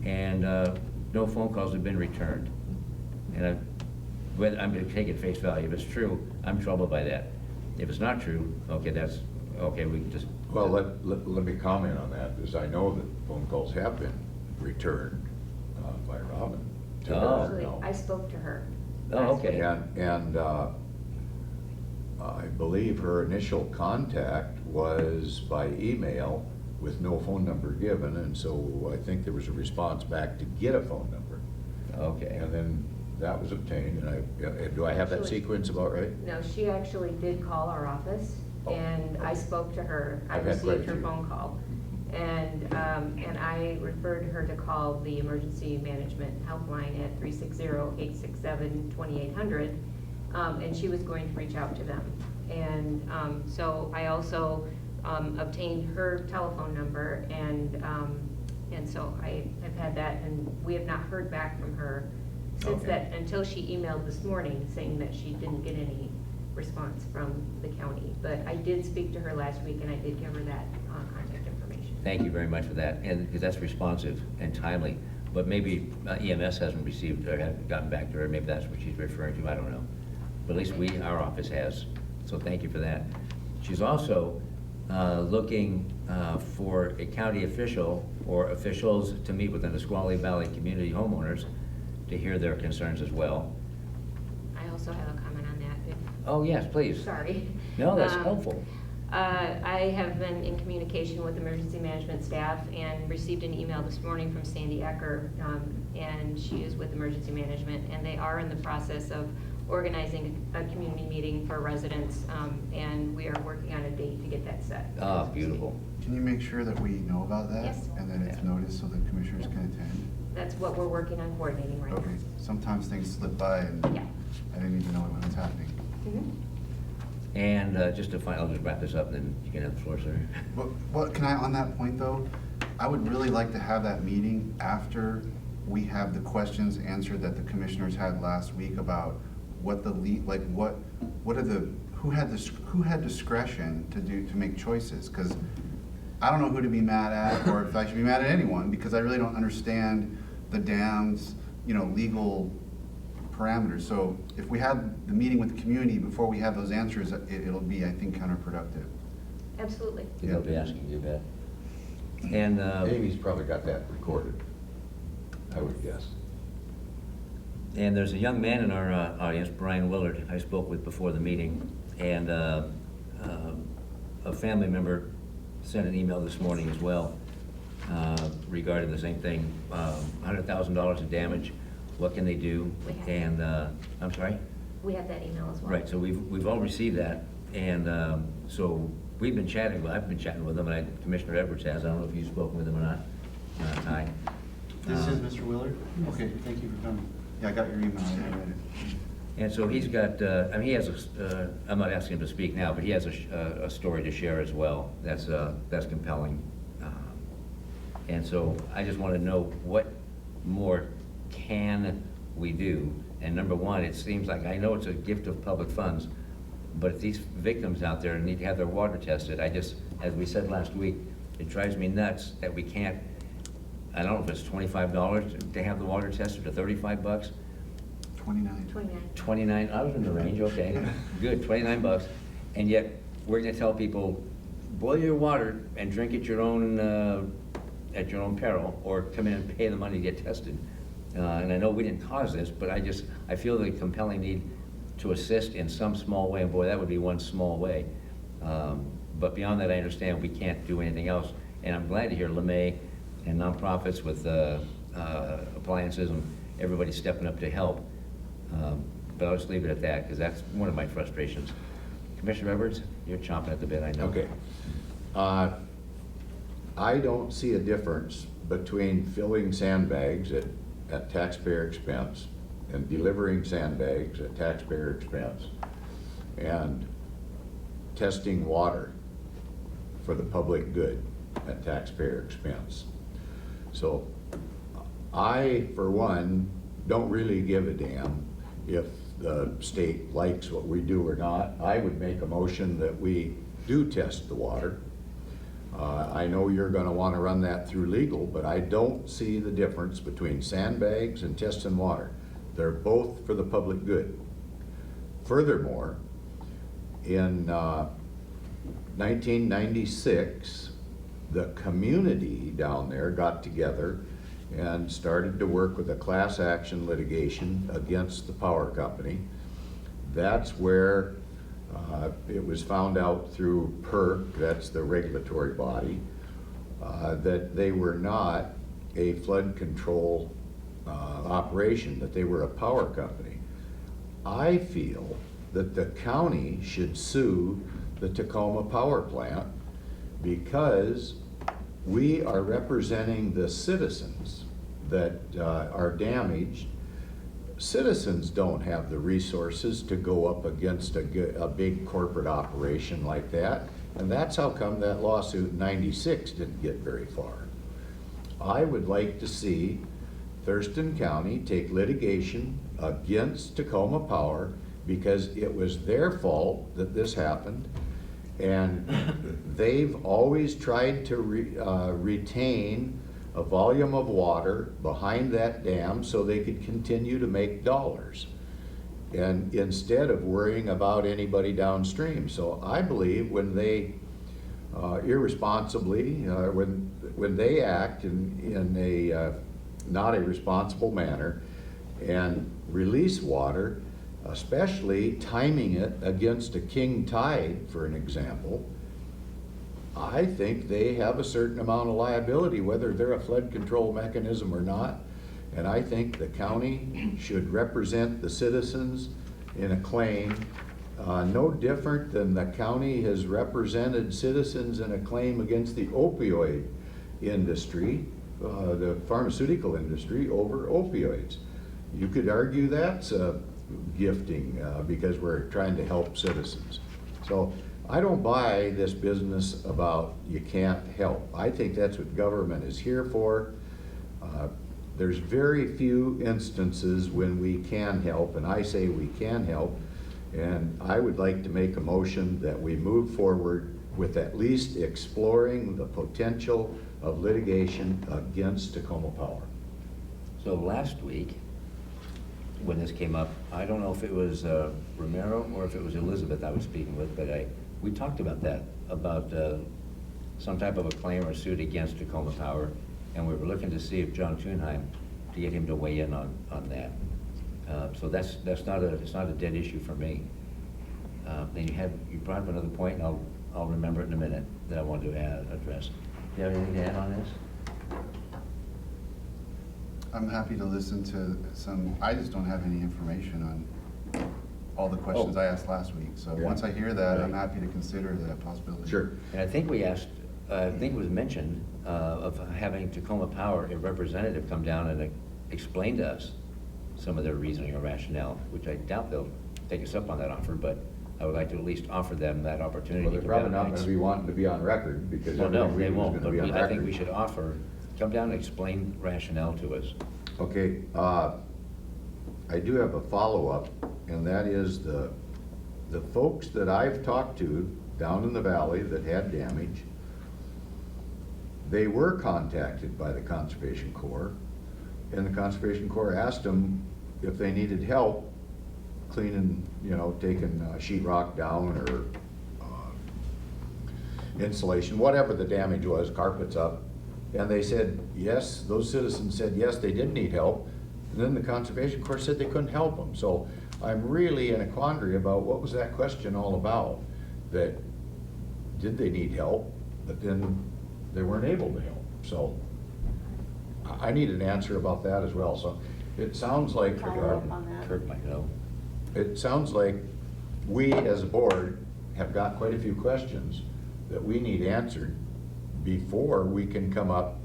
and no phone calls have been returned. And I'm going to take it face value. If it's true, I'm troubled by that. If it's not true, okay, we can just. Well, let me comment on that, because I know that phone calls have been returned by Robin. to her. Actually, I spoke to her. Oh, okay. And I believe her initial contact was by email with no phone number given, and so I think there was a response back to get a phone number. Okay. And then that was obtained, and do I have that Actually- sequence about right? No, she actually did call our office, Oh. and I spoke to her. I I've had quite a received her few. phone call. And I referred her to call the Emergency Management Helpline at 360-867-2800, and she was going to reach out to them. And so I also obtained her telephone number, and so I have had that, and we have not heard back from her since Okay. that, until she emailed this morning saying that she didn't get any response from the county. But I did speak to her last week, and I did give her that contact information. Thank you very much for that, and because that's responsive and timely. But maybe EMS hasn't received or hasn't gotten back to her. Maybe that's what she's referring to. I don't know. But at least our office has. So thank you for that. She's also looking for a county official or officials to meet with the Nisqually Valley community homeowners to hear their concerns as well. I also have a comment on that. Oh, yes, please. Sorry. No, that's helpful. I have been in communication with emergency management staff and received an email this morning from Sandy Ecker, and she is with emergency management, and they are in the process of organizing a community meeting for residents, and we are working on a date to get that set. Ah, beautiful. Can you make sure that we know about that? Yes. And that it's Yeah. noticed so the commissioners can attend? That's what we're working on coordinating right now. Okay, sometimes things slip by and Yeah. I didn't even know when it was happening. Mhm. And just to I'll just wrap this up, and then you can have the floor, sir. What, can I, on that point though, I would really like to have that meeting after we have the questions answered that the commissioners had last week about what the who had discretion to make choices, because I don't know who to be mad at, or if I should be mad at anyone, because I really don't understand the dam's, legal parameters. So if we had the meeting with the community before we have those answers, it'll be, I think, counterproductive. Absolutely. They'll be asking you that. And Amy's probably got that recorded, I would guess. And there's a young man in our audience, Brian Willard, I spoke with before the meeting, and a family member sent an email this morning as well regarding the same thing, $100,000 in damage. What can they do? We have And I'm sorry? We have that email as well. Right, so we've all received that, and so I've been chatting with them, and Commissioner Edwards has. I don't know if you've spoken with him or not, Ty. This is Mr. Willard? Okay, thank you for coming. Yeah, I got your email, I read it. And so he's got, he has I'm not asking him to speak now, but he has a story to share as well. That's compelling. And so I just want to know what more can we do? And number one, it seems like, I know it's a gift of public funds, but if these victims out there need to have their water tested, as we said last week, it drives me nuts that we can't, I don't know if it's $25 to have the water tested, or $35. 29. 29. $29, I was in the range, okay, good, $29, and yet we're gonna tell people, boil your water and drink at your own peril, or come in and pay the money to get tested. And I know we didn't cause this, but I feel the compelling need to assist in some small way, and boy, that would be one small way. But beyond that, I understand we can't do anything else. And I'm glad to hear LeMay and nonprofits with appliances and everybody stepping up to help. But I'll just leave it at that, because that's one of my frustrations. Commissioner Edwards, you're chomping at the bit, I know. Okay. I don't see a difference between filling sandbags at taxpayer expense and delivering sandbags at taxpayer expense and testing water for the public good at taxpayer expense. So I, for one, don't really give a damn if the state likes what we do or not. I would make a motion that we do test the water. I know you're gonna wanna run that through legal, but I don't see the difference between sandbags and testing water. They're both for the public good. Furthermore, in 1996, the community down there got together and started to work with a class action litigation against the power company. That's where it was found out through PERC, that's the regulatory body, that they were not a flood control operation, that they were a power company. I feel that the county should sue the Tacoma Power Plant because we are representing the citizens that are damaged. Citizens don't have the resources to go up against a big corporate operation like that, and that's how come that lawsuit in '96 didn't get very far. I would like to see Thurston County take litigation against Tacoma Power because it was their fault that this happened, and they've always tried to retain a volume of water behind that dam so they could continue to make dollars, and instead of worrying about anybody downstream. So I believe when they irresponsibly, when they act in a not a responsible manner and release water, especially timing it against a king tide, for an example, I think they have a certain amount of liability, whether they're a flood control mechanism or not. And I think the county should represent the citizens in a claim, no different than the county has represented citizens in a claim against the opioid industry, the pharmaceutical industry, over opioids. You could argue that's gifting because we're trying to help citizens. So I don't buy this business about you can't help. I think that's what government is here for. There's very few instances when we can help, and I say we can help, and I would like to make a motion that we move forward with at least exploring the potential of litigation against Tacoma Power. So last week, when this came up, I don't know if it was Romero or if it was Elizabeth I was speaking with, but we talked about that, about some type of a claim or suit against Tacoma Power, and we were looking to see if John Thunheim, to get him to weigh in on that. So it's not a dead issue for me. Then you brought up another point, and I'll remember it in a minute, that I wanted to address. Do you have anything to add on this? I'm happy to listen to some, I just don't have any information on all the questions I asked last week. So Yeah. once I hear that, I'm Right. happy to consider that possibility. Sure. And I think we asked, I think it was mentioned of having Tacoma Power, a representative, come down and explain to us some of their reasoning or rationale, which I doubt they'll take us up on that offer, but I would like to at least offer them that opportunity. Well, they're to probably come not down gonna and be wanting to be on record because Well, no, everything they we do is won't, gonna but be on I think record. we should offer, come down and explain rationale to us. Okay, I do have a follow-up, and that is the folks that I've talked to down in the valley that had damage, they were contacted by the Conservation Corps, and the Conservation Corps asked them if they needed help cleaning, taking sheetrock down or insulation, whatever the damage was, carpets up. And they said, yes, those citizens said, yes, they did need help. And then the Conservation Corps said they couldn't help them. So I'm really in a quandary about what was that question all about? That, did they need help? But then they weren't able to help. So I need an answer about that as well. So it sounds like, Follow up on that. Kirk might know. it sounds like we as a board have got quite a few questions that we need answered before we can come up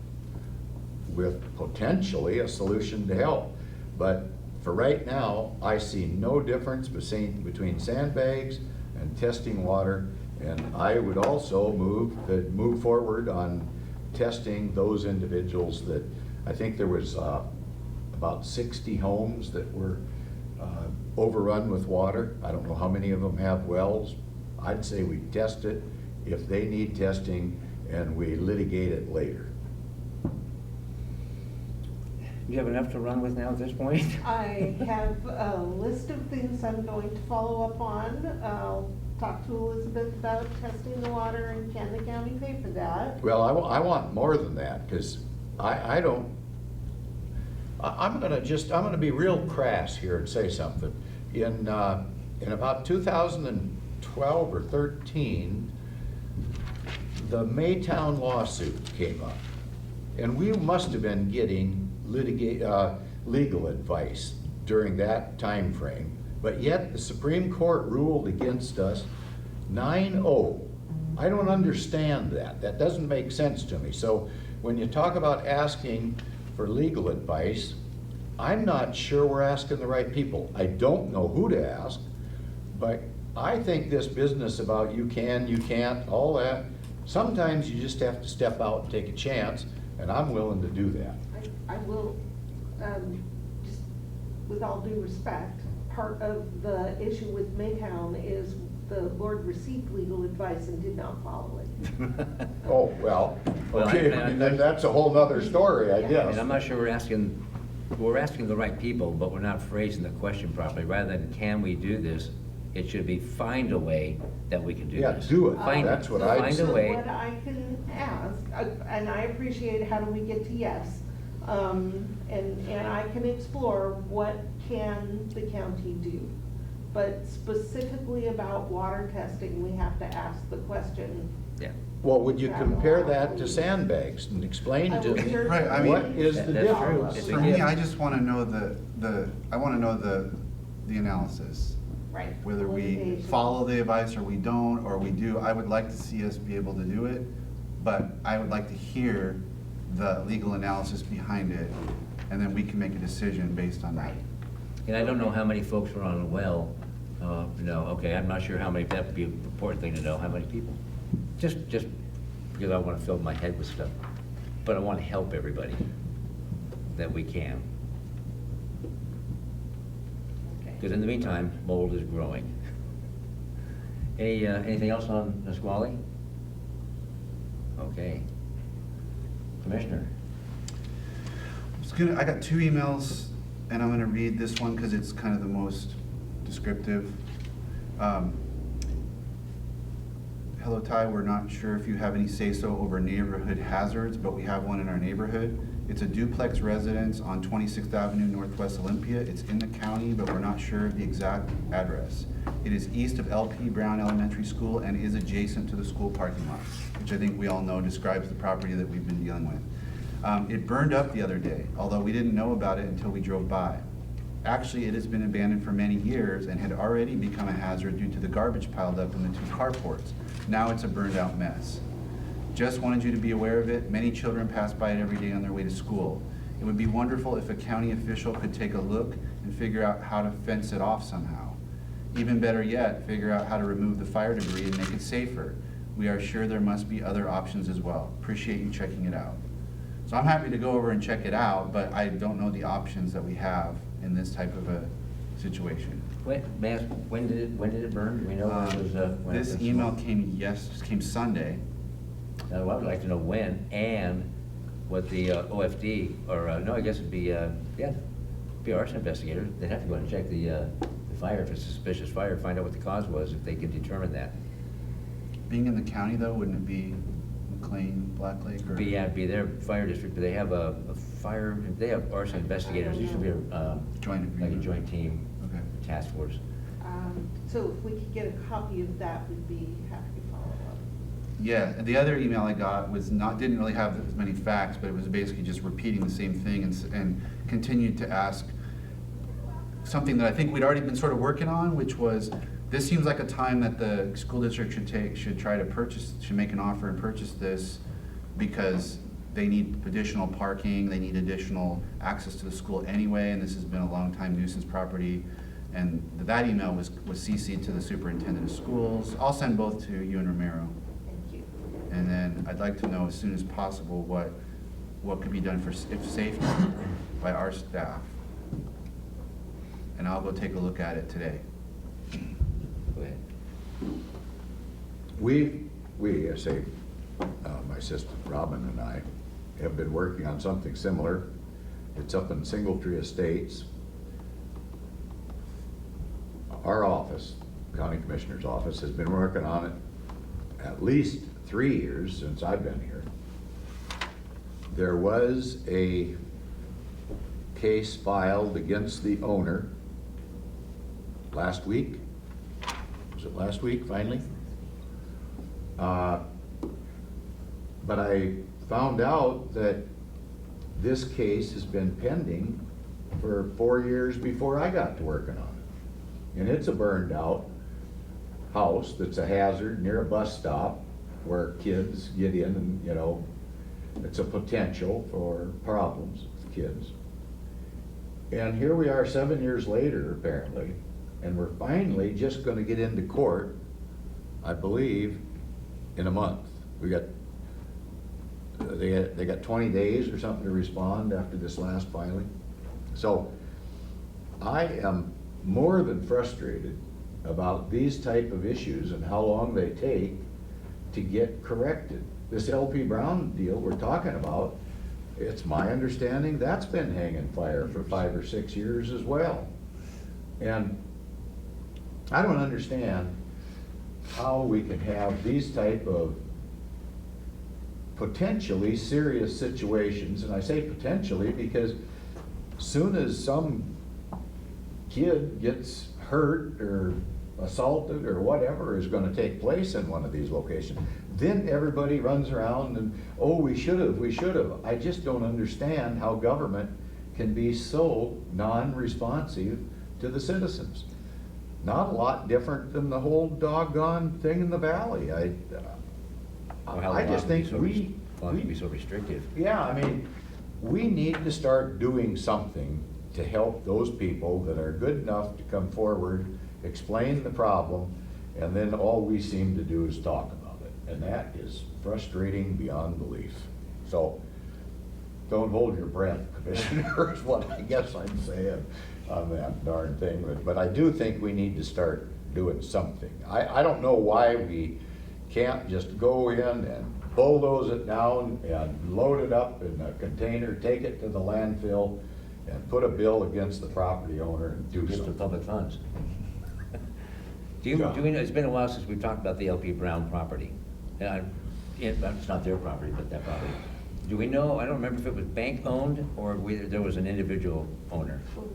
with potentially a solution to help. But for right now, I see no difference between sandbags and testing water. And I would also move forward on testing those individuals that, I think there was about 60 homes that were overrun with water. I don't know how many of them have wells. I'd say we test it if they need testing, and we litigate it later. You have enough to run with now at this point? I have a list of things I'm going to follow up on. I'll talk to Elizabeth about testing the water, and can the county pay for that? Well, I want more than that, because I'm gonna be real crass here and say something. In about 2012 or 13, the Maytown lawsuit came up, and we must have been getting legal advice during that time frame, but yet the Supreme Court ruled against us 9-0. I don't understand that. That doesn't make sense to me. So when you talk about asking for legal advice, I'm not sure we're asking the right people. I don't know who to ask, but I think this business about you can, you can't, all that, sometimes you just have to step out and take a chance, and I'm willing to do that. I will, just with all due respect, part of the issue with Maytown is the board received legal advice and did not follow it. Oh, well, Well, okay, then that's a whole nother story, I guess. And I'm not sure we're asking the right people, but we're not phrasing the question properly. Rather than can we do this, it should be find a way that we can do Yeah, this. do it. Find That's what I'd Find say. a way. What I can ask, and I appreciate how do we get to yes, and I can explore what can the county do. But specifically about water testing, we have to ask the question. Yeah. Well, would you compare that to sandbags and explain I to will me certainly- Right, I mean- what is the That's true. difference? It's a For me, gift. I just want to know the analysis. Right. Whether we Limitation. follow the advice or we don't, or we do. I would like to see us be able to do it, but I would like to hear the legal analysis behind it, and then we can make a decision based on that. And I don't know how many folks were on a well. No, okay, I'm not sure how many, that would be an important thing to know, how many people. Just because I want to fill my head with stuff. But I want to help everybody that we can. Because in the meantime, mold is growing. Anything else on Nisqually? Okay. Commissioner? I got 2 emails, and I'm gonna read this one because it's kind of the most descriptive. Hello, Ty, we're not sure if you have any say-so over neighborhood hazards, but we have one in our neighborhood. It's a duplex residence on 26th Avenue, Northwest Olympia. It's in the county, but we're not sure of the exact address. It is east of LP Brown Elementary School and is adjacent to the school parking lot, which I think we all know describes the property that we've been dealing with. It burned up the other day, although we didn't know about it until we drove by. Actually, it has been abandoned for many years and had already become a hazard due to the garbage piled up in the 2 carports. Now it's a burned out mess. Just wanted you to be aware of it. Many children pass by it every day on their way to school. It would be wonderful if a county official could take a look and figure out how to fence it off somehow. Even better yet, figure out how to remove the fire debris and make it safer. We are sure there must be other options as well. Appreciate you checking it out. So I'm happy to go over and check it out, but I don't know the options that we have in this type of a situation. May I ask, when did it burn? Do we know when it was? When it This was- email came Sunday. I would like to know when and what the OFD, or no, I guess it'd be arson investigator. They'd have to go and check the fire, if it's a suspicious fire, find out what the cause was, if they could determine that. Being in the county though, wouldn't it be McLean, Black Lake, or? Be their fire district, but they have a fire, they have arson investigators. It used to be Joint like a agreement. joint team, Okay. task force. So if we could get a copy of that, we'd be happy to follow up. Yeah, and the other email I got was didn't really have as many facts, but it was basically just repeating the same thing and continued to ask something that I think we'd already been sort of working on, which was, this seems like a time that the school district should try to should make an offer and purchase this, because they need additional parking, they need additional access to the school anyway, and this has been a long time nuisance property. And that email was CC'd to the superintendent of schools. I'll send both to you and Romero. Thank you. And then I'd like to know as soon as possible what could be done for, if safety, by our staff. And I'll go take a look at it today. Go ahead. I say, my assistant Robin and I have been working on something similar. It's up in Singletree Estates. Our office, County Commissioner's office, has been working on it at least 3 years since I've been here. There was a case filed against the owner last week. Was it last week, finally? But I found out that this case has been pending for 4 years before I got to working on it. And it's a burned out house that's a hazard near a bus stop where kids get in and, you know, it's a potential for problems with kids. And here we are 7 years later, apparently, and we're finally just gonna get into court, I believe, in a month. We got, they got 20 days or something to respond after this last filing. So I am more than frustrated about these type of issues and how long they take to get corrected. This LP Brown deal we're talking about, it's my understanding that's been hanging fire for 5 or 6 years as well. And I don't understand how we can have these type of potentially serious situations, and I say potentially because soon as some kid gets hurt or assaulted or whatever is going to take place in one of these locations, then everybody runs around and, oh, we should have. I just don't understand how government can be so non-responsive to the citizens. Not a lot different than the whole doggone thing in the valley. I just think we can be so restrictive. Yeah, I mean, we need to start doing something to help those people that are good enough to come forward, explain the problem, and then all we seem to do is talk about it. And that is frustrating beyond belief. So, don't hold your breath, Commissioner, is what I guess I'm saying on that darn thing. But I do think we need to start doing something. I don't know why we can't just go in and bulldoze it down and load it up in a container, take it to the landfill, and put a bill against the property owner and do Just something. the public funds. Do we know, it's been a while since we've talked about the LP Brown property. It's not their property, but that property. Do we know, I don't remember if it was bank owned or whether there was an individual owner. Well,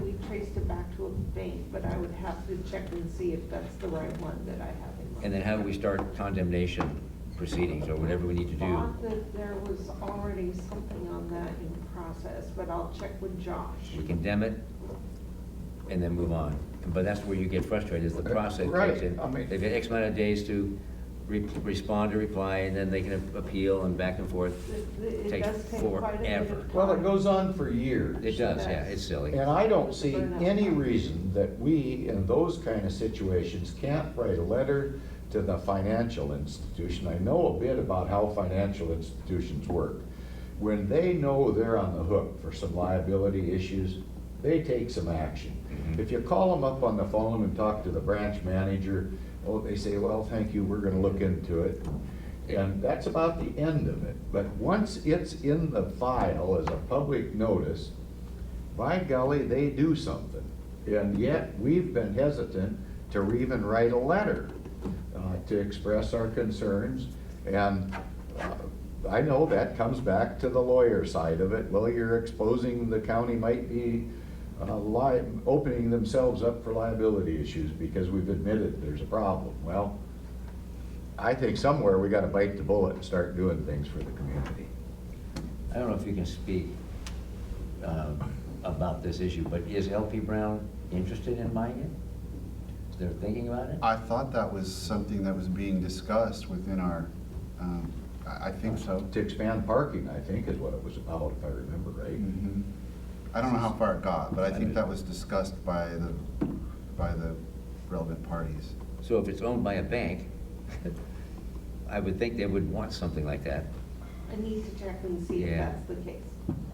we traced it back to a bank, but I would have to check and see if that's the right one that I have in mind. And then how do we start condemnation proceedings or whatever we need to do? Thought that there was already something on that in process, but I'll check with Josh. We condemn it and then move on. But that's where you get frustrated, is the process Right, takes in. I mean- They've got X amount of days to respond or reply, and then they can appeal and back and forth. It Takes does take quite a bit of forever. time. Well, it goes on for years. It does, yeah, it's silly. And I don't see any reason that we, in those kind of situations, can't write a letter to the financial institution. I know a bit about how financial institutions work. When they know they're on the hook for some liability issues, they take some action. If you call them up on the phone and talk to the branch manager, oh, they say, well, thank you, we're gonna look into it. And that's about the end of it. But once it's in the file as a public notice, by golly, they do something. And yet, we've been hesitant to even write a letter to express our concerns. And I know that comes back to the lawyer side of it. Well, you're exposing the county might be opening themselves up for liability issues because we've admitted there's a problem. Well, I think somewhere we gotta bite the bullet and start doing things for the community. I don't know if you can speak about this issue, but is LP Brown interested in buying it? Is they thinking about it? I thought that was something that was being discussed within our, I think so. To expand parking, I think, is what it was about, if I remember right. Mhm. I don't know how far it got, but I think that was discussed by the relevant parties. So if it's owned by a bank, I would think they would want something like that. I need to check and see if Yeah. that's the case.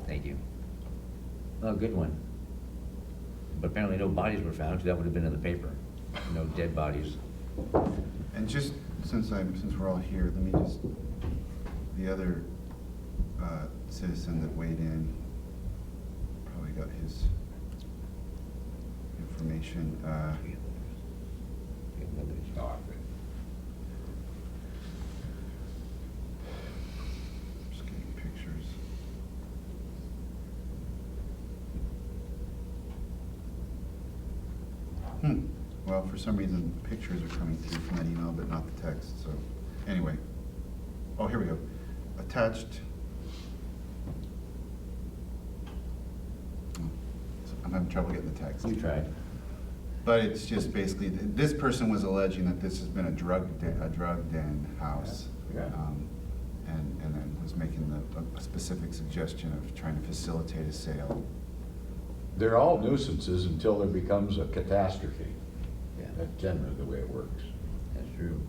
Thank you. Oh, good one. But apparently no bodies were found, 'cause that would have been in the paper. No dead bodies. And just since we're all here, let me just, the other citizen that weighed in probably got his information. Just getting pictures. Well, for some reason, pictures are coming through from that email, but not the text, so, anyway. Oh, here we go. Attached. I'm having trouble getting the text. We tried. But it's just basically, this person was alleging that this has been a drug den house. Yeah. And then was making a specific suggestion of trying to facilitate a sale. They're all nuisances until there becomes a catastrophe. Yeah. That's generally the way it works. That's true.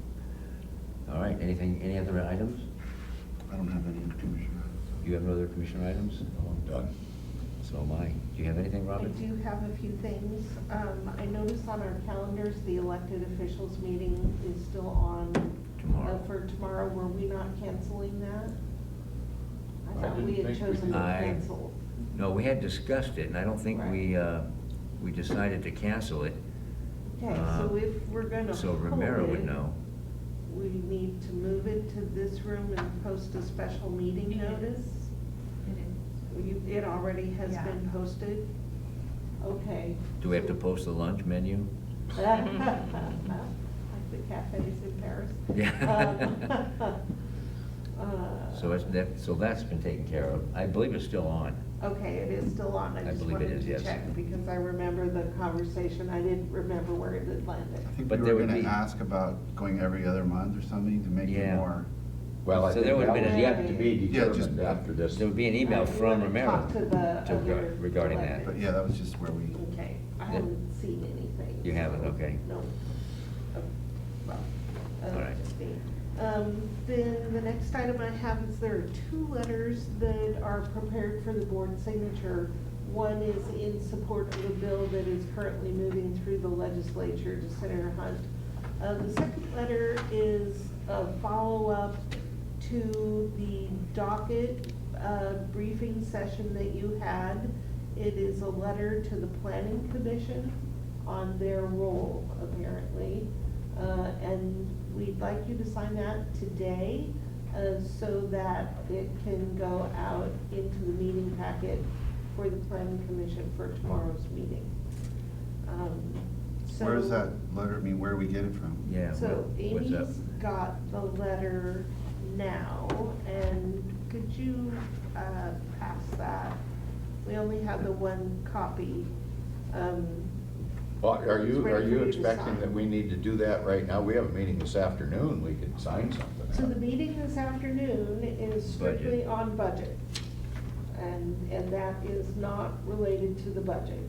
All right, any other items? I don't have any, Commissioner. You have no other commissioner items? Oh, I'm done. So am I. Do you have anything, I Robin? do have a few things. I noticed on our calendars, the elected officials meeting is still on. Tomorrow. For tomorrow, were we not canceling that? I I thought we didn't had think we chosen did. to cancel. No, we had discussed it, and I don't think we decided to cancel it. Okay, so if we're gonna So hold Romero would it, know. we need to move it to this room and post a special meeting notice? It already has Yeah. been posted? Okay. Do we have to post the lunch menu? Like the cafes in Paris? Yeah. Uh, So that's been taken care of. I believe it's still on. Okay, it is still on, I I just believe it wanted is, to yes. check, because I remember the conversation, I didn't remember where it had landed. I think But we there were would gonna be- ask about going every other month or something to make it Yeah. more. Well, I So think there would've that been was a- yet to be Yeah, just- determined after this. There would be an email from Romero Talk to the other regarding that. elected. But yeah, that was just where we. Okay, I haven't seen anything. You haven't, so, okay. No. Oh, well, All right. just me. Then the next item I have is there are two letters that are prepared for the board signature. One is in support of a bill that is currently moving through the legislature to Senator Hunt. The second letter is a follow-up to the docket briefing session that you had. It is a letter to the planning commission on their role, apparently. And we'd like you to sign that today, so that it can go out into the meeting packet for the planning commission for tomorrow's meeting. Where is that letter, I mean, where do we get it from? Yeah. So what's up? Amy's got the letter now, and could you pass that? We only have the one copy. Well, are It's you ready for you to expecting sign. that we need to do that right now? We have a meeting this afternoon, we could sign something. So the meeting this afternoon is strictly Budget. on budget, and that is not related to the budget,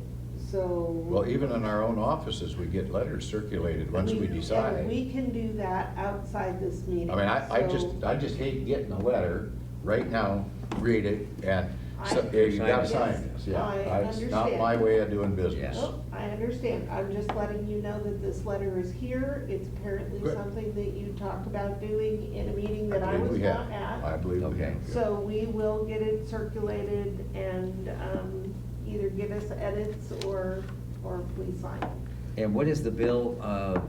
so. Well, even in our own offices, we get letters circulated once we decide. And we can do that outside this meeting. I mean, I so- just hate getting a letter right now, read it, and so, I- yeah, you gotta Yes, sign this, yeah. I It's not understand. my way of doing business. Yes. Oh, I understand, I'm just letting you know that this letter is here, it's apparently Good. something that you talked about doing in a meeting that I believe was we have. not at. I believe we Okay. have. So we will get it circulated and, either give us edits or please sign. And what is the bill,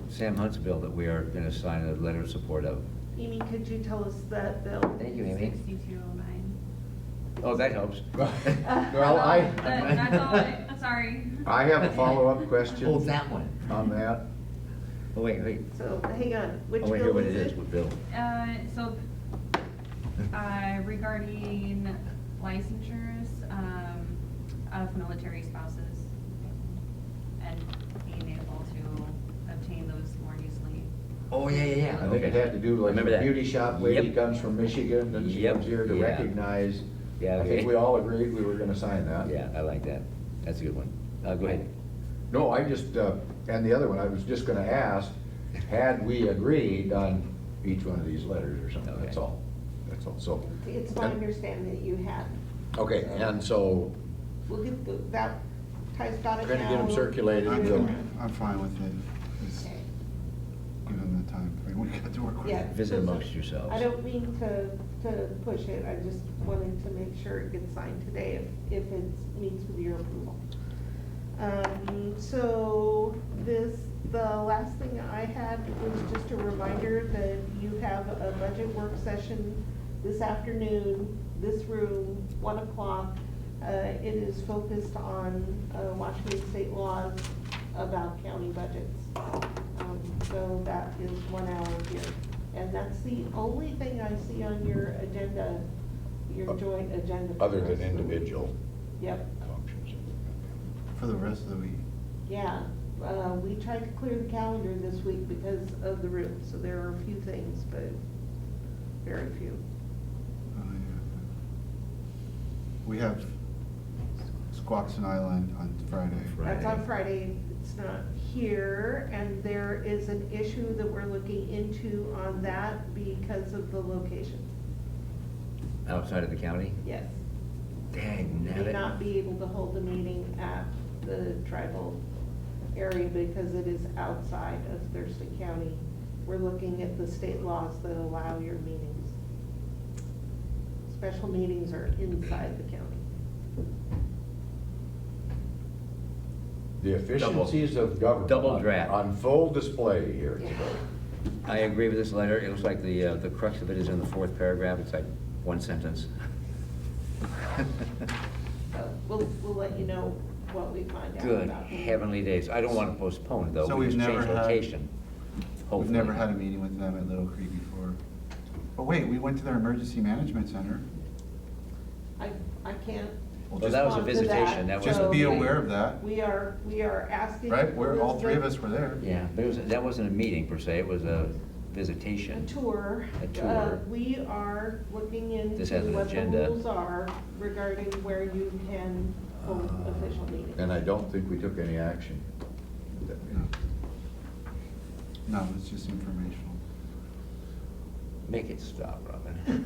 Sam Hunt's bill that we are gonna sign a letter of support of? Amy, could you tell us that bill? Thank you, Amy. 6209. Oh, that helps. Well, That's all, sorry. I have a follow-up question. Oh, that one. On that. Oh, wait. So, hang on, which I want to hear bill what it is is, it? what bill? So, regarding licensures, of military spouses and being able to obtain those more easily. Oh, yeah. I think it had to do like Remember the that. beauty shop lady Yep. comes from Michigan and she Yep. comes here to Yeah. recognize. Yeah, I okay. think we all agreed we were gonna sign that. Yeah, I like that. That's a good one. Go ahead. No, I just, and the other one, I was just gonna ask, had we agreed on each one of these letters or something, that's Okay. all. That's all, so. It's my understanding that you had. Okay, and so, We'll get that, Ty's got it now. trying to get them circulated, we'll- I'm fine with it. Just Okay. give them the time. We got to work with Yeah. it. Visit amongst yourselves. I don't mean to push it, I just wanted to make sure it gets signed today if it meets with your approval. So the last thing I had was just a reminder that you have a budget work session this afternoon, this room, 1 o'clock. It is focused on Washington state laws about county budgets. So that is 1 hour here. And that's the only thing I see on your agenda, your joint agenda. for other the than rest of the week. individual Yep, functions. For the rest of the week. yeah. We tried to clear the calendar this week because of the room, so there are a few things, but very few. Oh, yeah. We have Squaxin Island on Friday. That's on Friday, it's not here, and there is an issue that we're looking into on that because of the location. Outside of the county? Yes. Dang, May nabbit. not be able to hold the meeting at the tribal area because it is outside of Thurston County. We're looking at the state laws that allow your meetings. Special meetings are inside the county. The efficiencies of government. Double on- draft. On full display here today. I agree with this letter. It looks like the crux of it is in the 4th paragraph. It's like one sentence. We'll let you know what we find out Good about. heavenly days. I don't want to postpone it, though. So We we've just never change had- location. We've Hopefully. never had a meeting with them at Little Creek before. But wait, we went to their emergency management center. I can't. Well, Well, that was a respond to visitation. That was Just a- be aware of that, We are asking. right? All three of Elizabeth us were there. Yeah, but that wasn't a meeting per se. It was a A visitation. tour. A tour. We are looking into This has an what the agenda. rules are regarding where you can hold official meetings. And I don't think we took any action. No, it's just informational. Make it stop, Robin.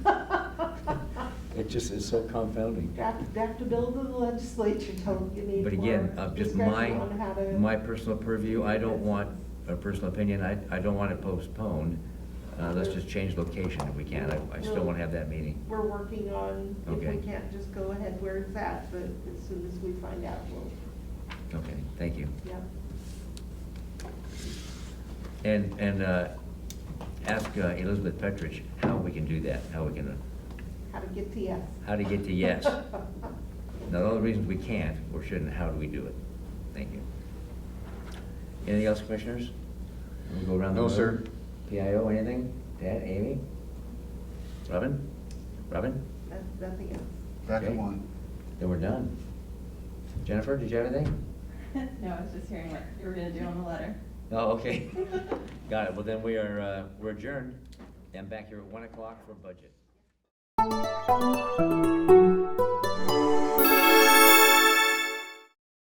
It just is so confounding. Have to build in the legislature till you need more But again, just discussion on how to. my personal purview, I don't want, a personal opinion, I don't want it postponed. Let's just change location if we can. I still want to have that meeting. We're working on, if Okay. we can't just go ahead where it's at, but as soon as we find out, we'll, Okay, thank you. yeah. And ask Elizabeth Petrich how we can do that, how we can, How to get to yes. how to get to yes. Not all the reasons we can't or shouldn't, how do we do it? Thank you. Anything else, commissioners? We'll go around the No, room. sir. PIO, anything? Ted, Amy? Robin? Nothing else. Back Okay. at 1. Then we're done. Jennifer, did you have anything? No, I was just hearing what you were gonna do on the letter. Oh, okay. Got it. Well, then we're adjourned and back here at 1 o'clock for budget.